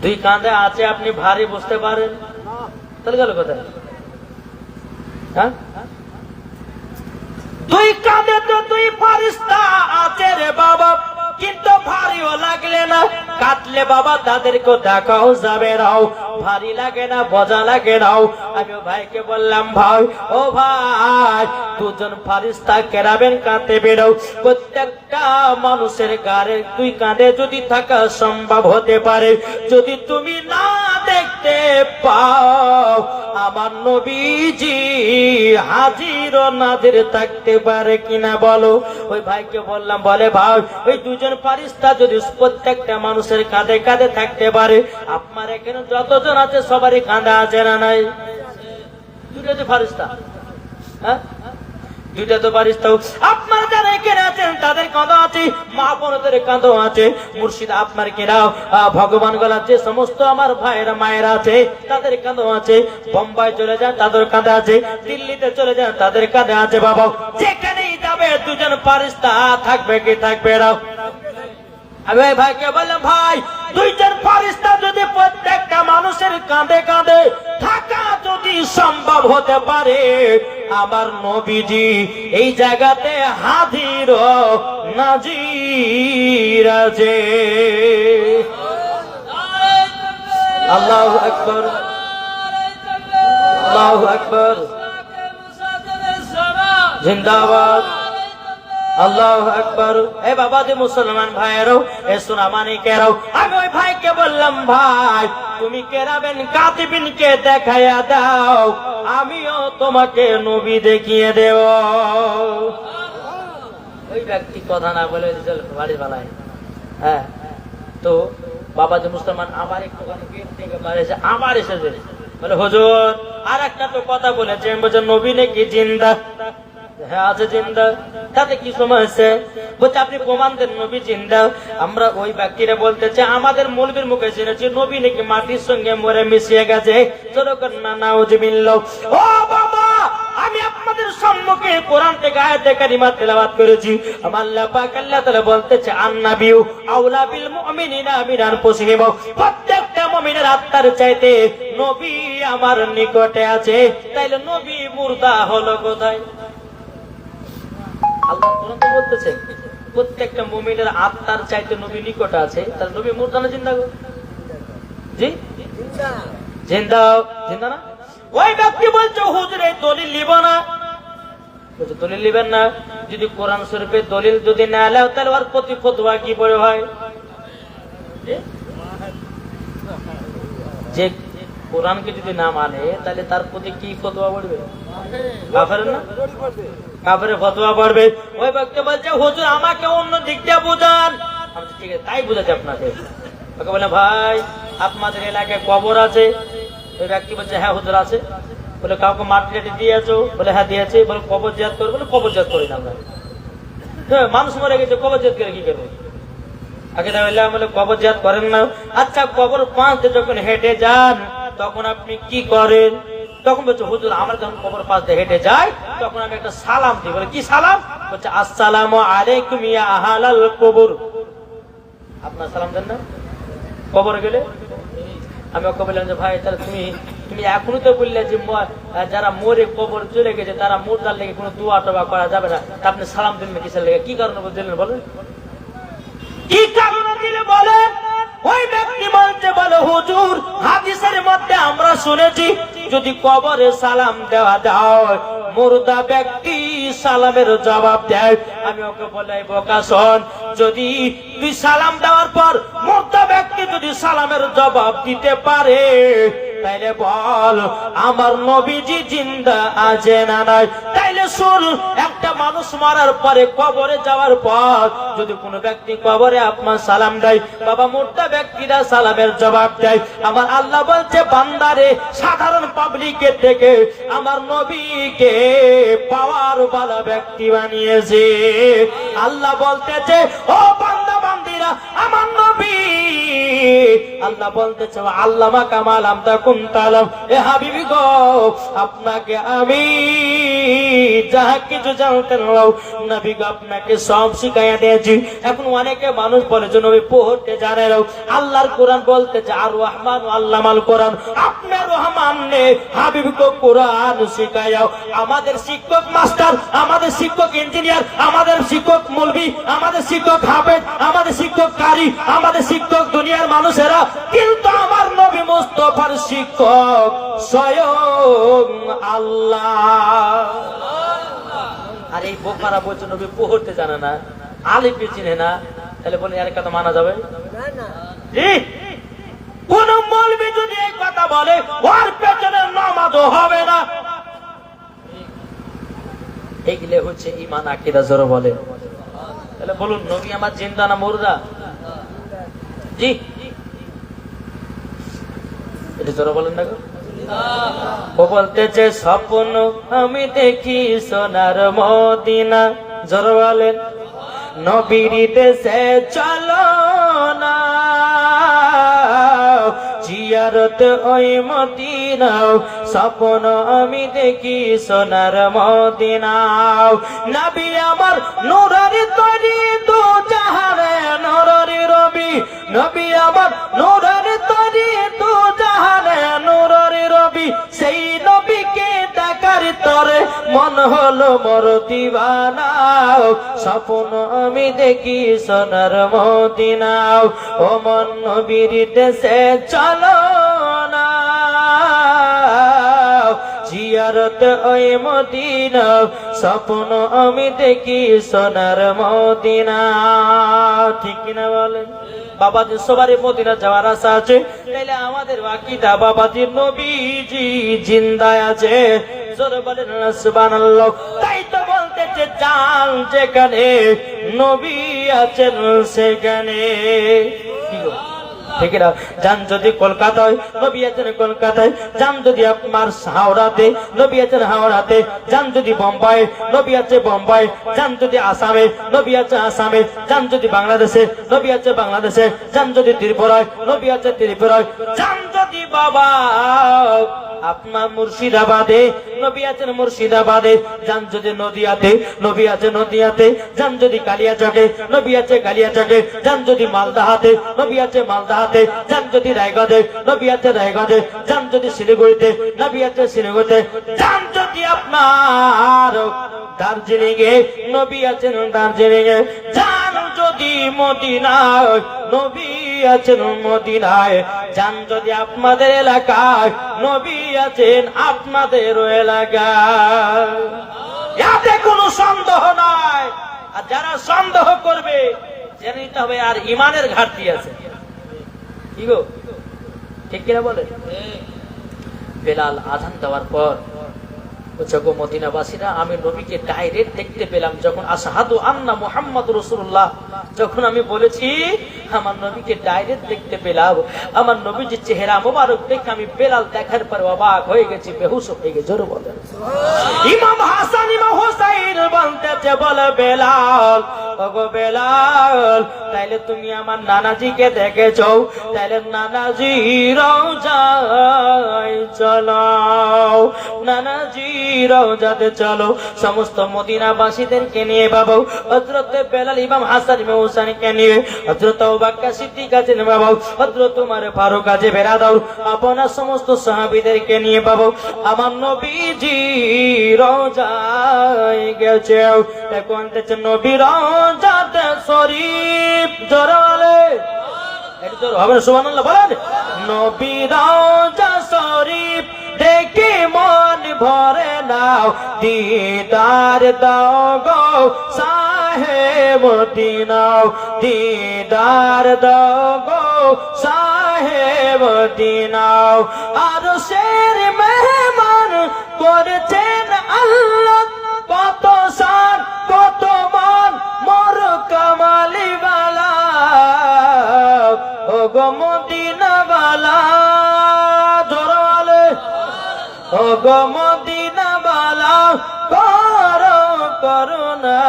দুই কাঁধে আছে আপনি ভারী বুঝতে পারেন তাহলে গেল কোথায় হ্যাঁ দুই কাঁধে তো দুই ফেরেশতা আছে রে বাবা কিন্তু ভারীও লাগলে না কাটলে বাবা তাদেরকে দেখাও যাবে নাও ভারী লাগে না বোঝা লাগে নাও আমি ভাইকে বললাম ভাই ও ভাই দুজন ফেরেশতা কেরাবেন কাঁধে বেরো প্রত্যেকটা মানুষের গাড়ে দুই কাঁধে যদি থাকা সম্ভব হতে পারে যদি তুমি না দেখতে পাও আমার নবীজি হাজির ও নাজির থাকতে পারে কিনা বলো ওই ভাইকে বললাম বলে ভাই ওই দুজন ফেরেশতা যদি প্রত্যেকটা মানুষের কাঁধে কাঁধে থাকতে পারে আপনার এখানে যতজন আছে সবারই কাঁধে আছে না নাই দুটো তো ফেরেশতা হ্যাঁ দুইটা তো ফেরেশতা আপনার যারা এখানে আছেন তাদের কাঁধে আছে মা বোনদের কাঁধে আছে মুর্শিদ আপনার কেরাও ভগবান গলা যে সমস্ত আমার ভাইয়েরা মায়েরা আছে তাদের কাঁধে আছে বোম্বাই চলে যান তাদের কাঁধে আছে দিল্লিতে চলে যান তাদের কাঁধে আছে বাবা যেখানেই যাবে দুজন ফেরেশতা থাকবে কি থাকবে না আমি ওই ভাইকে বললাম ভাই দুইজন ফেরেশতা যদি প্রত্যেকটা মানুষের কাঁধে কাঁধে থাকা যদি সম্ভব হতে পারে আমার নবীজি এই জায়গাতে হাজির ও নাজির আছে আল্লাহু আকবার আল্লাহু আকবার জিন্দাবাদ আল্লাহু আকবার এ বাবা যে মুসলমান ভাইয়েরও এ সোনা মানিকেরও আমি ওই ভাইকে বললাম ভাই তুমি কেরাবেন কাতিবিনকে দেখাইয়া দাও আমিও তোমাকে নবী দেখিয়ে দেব ওই ব্যক্তি কথা না বলে চল বাড়ি পালায়। হ্যাঁ, তো বাবা যে মুসলমান আবার একটুখানি গেট থেকে বাইরে এসে আবার এসেছে, বলে হুজুর আর একটা তো কথা বলেছে, বলছে নবী নাকি জিন্দা। হ্যাঁ আছে জিন্দা, তাতে কি সমস্যা? বলছে আপনি প্রমাণ দেন নবী জিন্দা। আমরা ওই ব্যক্তিরা বলতেছে আমাদের মৌলবীর মুখে শুনেছি নবী নাকি মাটির সঙ্গে মরে মিশিয়ে গেছে। নাউজুবিল্লাহ। ও বাবা, আমি আপনাদের সম্মুখে কোরআন থেকে আয়াতে কারিমা তেলাওয়াত করেছি। আমার আল্লাহ পাক আল্লাহ তাআলা বলতেছে আন্নাবিউ আউলা বিল মুমিনিনা মিন আনফুসিহিম, প্রত্যেকটা মুমিনের আত্মার চাইতে নবী আমার নিকটে আছে। তাইলে নবী মুর্দা হলো কোথায়? আল্লাহ কোরআন তো বলতেছে প্রত্যেকটা মুমিনের আত্মার চাইতে নবী নিকটে আছে। তাহলে নবী মুর্দা না জিন্দা? জি জিন্দা। জিন্দা জিন্দা না? ওই ব্যক্তি বলছে হুজুর এই দলিল নিব না। বলছে দলিল নিবেন না? যদি কোরআন শরীফের দলিল যদি না এলাও তাহলে ওর প্রতি ফতোয়া কি পড়ে হয়? যে কোরআনকে যদি না মানে তাহলে তার প্রতি কি ফতোয়া পড়বে? কাফের না? কাফের ফতোয়া পড়বে। ওই ব্যক্তি বলছে হুজুর আমাকে অন্য দিক দিয়ে বুঝান। আমি ঠিক আছে তাই বুঝাচ্ছি আপনাকে। ওকে বলে ভাই আপনাদের এলাকায় কবর আছে? ওই ব্যক্তি বলছে হ্যাঁ হুজুর আছে। বলে কাউকে মাটি টাটি দিয়েছো? বলে হ্যাঁ দিয়েছি। বলে কবর জিয়াদ করবো? বলে কবর জিয়াদ করি না আমরা। মানুষ মরে গেছে কবর জিয়াদ করে কি করবো? আগে বলে কবর জিয়াদ করেন না। আচ্ছা কবর পাঁচ যখন হেঁটে যান তখন আপনি কি করেন? তখন বলছে হুজুর আমরা যখন কবর পাশ দিয়ে হেঁটে যাই তখন আমি একটা সালাম দিই। বলে কি সালাম? বলছে আসসালামু আলাইকুম ইয়া আহলাল কবর। আপনার সালাম দেন না কবরে গেলে? আমি ওকে বললাম যে ভাই তাহলে তুমি এখনো তো বললে যে যারা মরে কবর চলে গেছে তারা মুর্দার লেগে কোনো দোয়া টোয়া করা যাবে না, আপনি সালাম দিন না কিসের লেগে? কি কারণে দিলেন বলেন? কি কারণে দিলে বলেন? ওই ব্যক্তি বলতে বলে হুজুর হাদিসের মধ্যে আমরা শুনেছি যদি কবরে সালাম দেওয়া যায় মুর্দা ব্যক্তি সালামের জবাব দেয়। আমি ওকে বলাই বোকা শোন, যদি তুই সালাম দেওয়ার পর মুর্দা ব্যক্তি যদি সালামের জবাব দিতে পারে তাইলে বল আমার নবীজি জিন্দা আছে না নাই? তাইলে শুন, একটা মানুষ মারার পরে কবরে যাওয়ার পর যদি কোনো ব্যক্তি কবরে আপনার সালাম দেয়, বাবা মুর্দা ব্যক্তিরা সালামের জবাব দেয়। আমার আল্লাহ বলছে বান্দারে সাধারণ পাবলিকের থেকে আমার নবীকে পাওয়ার বালা ব্যক্তি বানিয়েছে। আল্লাহ বলতেছে ও বান্দা বান্দিরা আমার নবী, আল্লাহ বলতেছে আল্লামা কামাল আমতা কুনতালাম, এ হাবিবি গো আপনাকে আমি যা কিছু জানতেন নবী গো আপনাকে সব শিখাইয়া দিয়েছি। এখন অনেকে মানুষ বলে যে নবী পড়তে জানে না। আল্লাহর কোরআন বলতেছে আর রহমান আল্লামাল কোরআন, আপনার রহমান নে হাবিব গো কোরআন শিখাইয়াও। আমাদের শিক্ষক মাস্টার, আমাদের শিক্ষক ইঞ্জিনিয়ার, আমাদের শিক্ষক মৌলভী, আমাদের শিক্ষক হাফেজ, আমাদের শিক্ষক কারি, আমাদের শিক্ষক দুনিয়ার মানুষেরা, কিন্তু আমার নবী মুস্তাফার শিক্ষক স্বয়ং আল্লাহ। আর এই বোকারা বলছে নবী পড়তে জানে না, আলিফ চিনে না, তাহলে বলে এর কথা মানা যাবে না? কোন মৌলবী যদি এই কথা বলে ওর পেছনে নামাজও হবে না। এইগুলো হচ্ছে ঈমান আকীদা জোরে বলে। তাহলে বলুন নবী আমার জিন্দা না মুর্দা? জি এটা জোরে বলেন না গো। ও বলতেছে স্বপ্ন আমি দেখি সোনার মদিনা, জোরে বলেন নবীর দেশে চলো না জিয়ারত ওই মদিনা, স্বপ্ন আমি দেখি সোনার মদিনা। নবী আমার নূরের তৈরি দু জাহানে নূরের রবি, নবী আমার নূরের তৈরি দু জাহানে নূরের রবি, সেই নবীকে দেখার তরে মন হলো মোর দিওয়ানা, স্বপ্ন আমি দেখি সোনার মদিনা। ও মন নবীর দেশে চলো না জিয়ারত ওই মদিনা, স্বপ্ন আমি দেখি সোনার মদিনা। ঠিক কিনা বলেন? বাবাজির সবারই মদিনা যাওয়ার আশা আছে, তাইলে আমাদের আকীদা বাবাজির নবীজি জিন্দা আছে। জোরে বলেন সুবহানাল্লাহ। তাই তো বলতে আছে যান যেখানে নবী আছেন সেখানে। কি গো? ঠিক না? যান যদি কলকাতায় নবী আছেন কলকাতায়, যান যদি আপনার হাওড়াতে নবী আছেন হাওড়াতে, যান যদি বোম্বাই নবী আছে বোম্বাই, যান যদি আসামে নবী আছে আসামে, যান যদি বাংলাদেশে নবী আছে বাংলাদেশে, যান যদি ত্রিপুরায় নবী আছে ত্রিপুরায়, যান যদি বাবা আপনার মুর্শিদাবাদে নবী আছেন মুর্শিদাবাদে, যান যদি নদিয়াতে নবী আছে নদিয়াতে, যান যদি কালিয়াচকে নবী আছে কালিয়াচকে, যান যদি মালদাহাতে নবী আছে মালদাহাতে, যান যদি রায়গঞ্জে নবী আছে রায়গঞ্জে, যান যদি শিলিগুড়িতে নবী আছে শিলিগুড়িতে, যান যদি আপনার দার্জিলিং এ নবী আছেন দার্জিলিং এ, যান যদি মদিনায় নবী আছেন মদিনায়, যান যদি আপনাদের এলাকায় নবী আছেন আপনাদের এলাকায়। এতে কোনো সন্দেহ নাই। আর যারা সন্দেহ করবে জেনে নিতে হবে আর ইমানের ঘাটতি আছে। কি গো ঠিক কিনা বলে? বেলাল আজান দেওয়ার পর বলছে, গো মদিনাবাসীরা, আমি নবীকে ডাইরেক্ট দেখতে পেলাম যখন আশহাদু আন্না মুহাম্মাদুর রাসূলুল্লাহ, যখন আমি বলেছি আমার নবীকে ডাইরেক্ট দেখতে পেলাম, আমার নবীজির চেহারা মোবারক দেখে আমি বেলাল দেখার পর অবাক হয়ে গেছি, বেহুশ হয়ে গেছি। জোরে বলেন। ইমাম হাসান ইমাম হুসাইন বলতেছে, বলে বেলাল, ওগো বেলাল, তাইলে তুমি আমার নানাজিকে দেখেছো, তাইলে নানাজি রওজায় চলো, নানাজি রওজাতে চলো। সমস্ত মদিনাবাসীদেরকে নিয়ে বাবা হযরত বেলাল ইমাম হাসান ইমাম হুসাইনকে নিয়ে হযরত আবু বকর সিদ্দিক আছেন বাবা, হযরত ওমর ফারুক আছে বেরাদাও, আপনার সমস্ত সাহাবীদেরকে নিয়ে বাবা আমার নবীজি রওজায় গেছে। এখন তো নবী রওজাতে শরীফ, জোরে বলে একটু জোরে হবে সুবহানাল্লাহ বলেন। নবী রওজা শরীফ দেখে মন ভরে নাও, দিদার দাও গো সাহেব মদিনা, দিদার দাও গো সাহেব মদিনা। আর শের মেহমান করেছেন আল্লাহ, কত শান কত মান মোর কামালি বালা, ও গো মদিনা বালা, জোরে বলে ও গো মদিনা বালা, করো করুণা,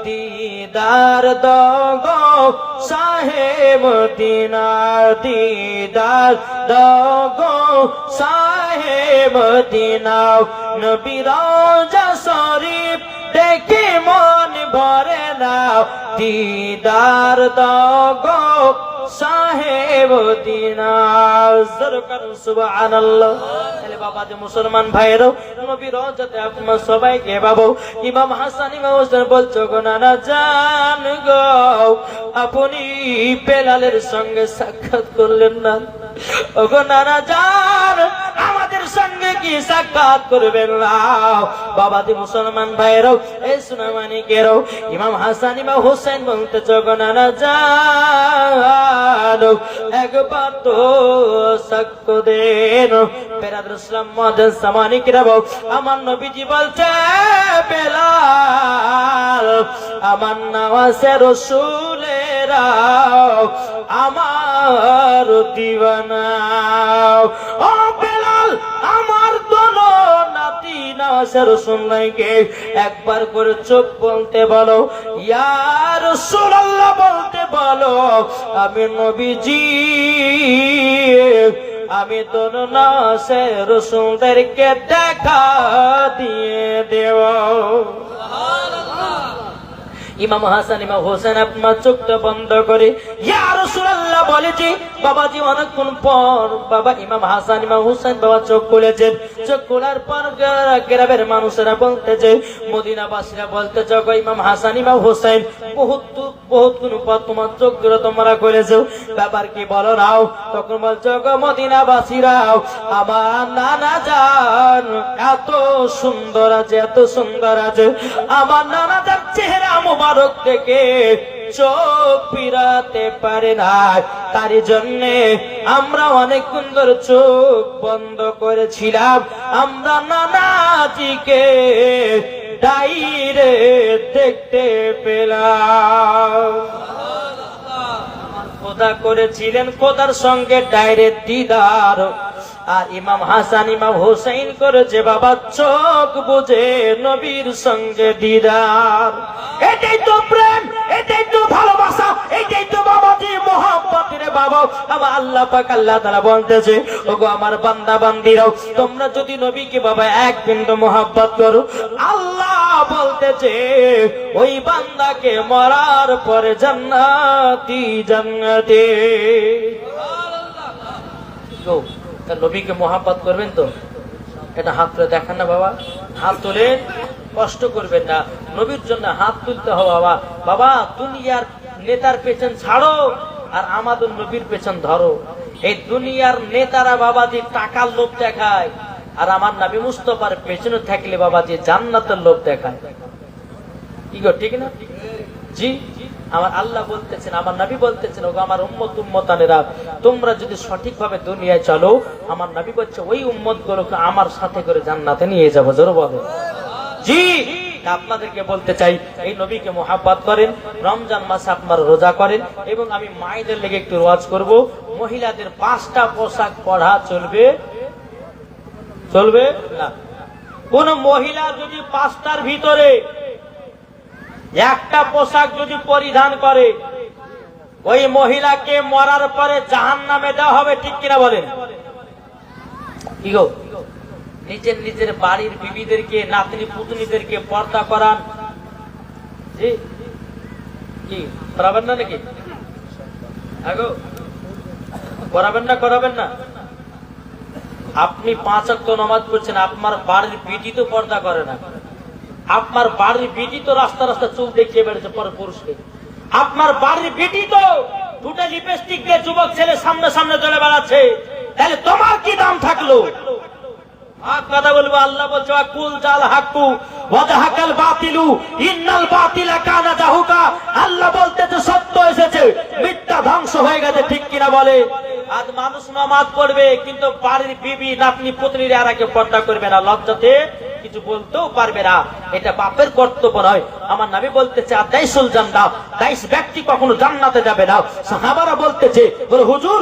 দিদার দাও গো সাহেব মদিনা, দিদার দাও গো সাহেব মদিনা। নবী রওজা শরীফ দেখে মন ভরে নাও, দিদার দাও গো সাহেব মদিনা। সুবহানাল্লাহ। তাহলে বাবা যে মুসলমান ভাইরা, নবী রওজাতে আপনারা সবাইকে বাবু ইমাম হাসান ইমাম হোসেন বলছো, গো নানা জান গো, আপনি বেলালের সঙ্গে সাক্ষাৎ করলেন না? ও গো নানা জান, আমাদের সঙ্গে কি সাক্ষাৎ করবেন না? বাবা যে মুসলমান ভাইরা, এই সুনামানিকেরও ইমাম হাসান ইমাম হোসেন বলতেছো, গো নানা জান একবার তো সাক্ষ্য দেন। বেরাদর ইসলাম মুআজ্জাজ সামানিকেরা, আমার নবীজি বলছে, বেলাল আমার নামাজে রাসূলেরা আমার দিওয়ানা, ও বেলাল আমার দোনো নাতি নামাজে রাসূল নাইকে একবার করে চোখ বলতে বলো, ইয়া রাসূলুল্লাহ বলতে বলো, আমি নবীজি আমি দোনো নাসে রাসূলদেরকে দেখা দিয়ে দেব। ইমাম হাসান ইমাম হোসেন আপনার চোখটা বন্ধ করে ইয়া রাসূলুল্লাহ বলেছি। বাবাজি অনেকক্ষণ পর বাবা ইমাম হাসান ইমাম হোসেন বাবা চোখ খুলেছেন। চোখ খোলার পর গ্রামের মানুষেরা বলতেছে, মদিনাবাসীরা বলতেছে, গো ইমাম হাসান ইমাম হোসেন বহুত কোন পর তোমার চোখগুলো তোমরা খুলেছো, ব্যাপার কি বলো নাও? তখন বলছো, গো মদিনাবাসীরাও আমার নানা জান এত সুন্দর আছে, এত সুন্দর আছে, আমার নানা জান চেহারা মোবারক থেকে চোখ ফিরাতে পারে না, তার জন্য আমরা অনেক সুন্দর চোখ বন্ধ করেছিলাম, আমরা নানাজিকে ডাইরে দেখতে পেলাম। খোদা করেছিলেন খোদার সঙ্গে ডাইরেক্ট দিদার, আর ইমাম হাসান ইমাম হোসেন করেছে বাবা চোখ বুঝে নবীর সঙ্গে দিদার। এটাই তো প্রেম, এটাই তো ভালোবাসা, এটাই তো বাবাজি মোহাম্মত রে বাবা। আমার আল্লাহ পাক আল্লাহ তাআলা বলতেছে, ওগো আমার বান্দা বান্দিরাও, তোমরা যদি নবীকে বাবা এক বিন্দু মোহাব্বত করো, আল্লাহ বলতেছে ওই বান্দাকে মরার পরে জান্নাতি জান্নাতে। তো নবীকে মোহাব্বত করবেন তো? এটা হাত তুলে দেখেন না বাবা, হাত তুলে কষ্ট করবেন না, নবীর জন্য হাত তুলতে হবে বাবা। বাবা দুনিয়ার নেতার পেছন ছাড়ো আর আমাদের নবীর পেছন ধরো। এই দুনিয়ার নেতারা বাবা যে টাকার লোভ দেখায়, আর আমার নবী মুস্তাফার পেছনে থাকলে বাবা যে জান্নাতের লোভ দেখায়। কি গো ঠিক না? জি, আমার আল্লাহ বলতেছেন, আমার নবী বলতেছেন, ওগো আমার উম্মত উম্মতানেরা, তোমরা যদি সঠিকভাবে দুনিয়ায় চলো, আমার নবী বলছে ওই উম্মত গুলোকে আমার সাথে করে জান্নাতে নিয়ে যাবো। জোরে বলে জি। আপনাদেরকে বলতে চাই, এই নবীকে মোহাব্বত করেন, রমজান মাসে আপনারা রোজা করেন, এবং আমি মায়েদের লেগে একটু ওয়াজ করব। মহিলাদের 5টা পোশাক পরা চলবে? চলবে না। কোন মহিলা যদি 5টার ভিতরে একটা পোশাক যদি পরিধান করে, ওই মহিলাকে মরার পরে জাহান্নামে দেওয়া হবে। ঠিক কিনা বলেন? কি গো, নিজের নিজের বাড়ির বিবিদেরকে, নাতনি পুতনিদেরকে পর্দা করান। জি, কি করাবেন না নাকি? আগো করাবেন না, করাবেন না? আপনি 5 ওয়াক্ত নামাজ পড়ছেন, আপনার বাড়ির বিটি তো পর্দা করে না। আপনার বাড়ির বেটি তো রাস্তা রাস্তা চুল দেখিয়ে বেড়েছে পর পুরুষকে। আপনার বাড়ির বেটি তো দুটো লিপস্টিক দিয়ে যুবক ছেলে সামনে সামনে চলে বেড়াচ্ছে। তাহলে তোমার কি দাম থাকলো? কথা বলবো। আল্লাহ বলছে কুল জাল হাক্কু ওয়াজাহাকাল বাতিলু ইন্নাল বাতিলা কানা জাহুকা। আল্লাহ বলতেছে সত্য এসেছে, মিথ্যা ধ্বংস হয়ে গেছে। ঠিক কিনা বলে? আজ মানুষ নামাজ পড়বে কিন্তু বাড়ির বিবি নাতনি পুতনির আর আগে পর্দা করবে না, লজ্জাতে কিছু বলতেও পারবে না। এটা বাপের কর্তব্য নয়। আমার নবী বলতেছে আদাইসুল জান্নাহ, 22 ব্যক্তি কখনো জান্নাতে যাবে না। সাহাবারা বলতেছে হুজুর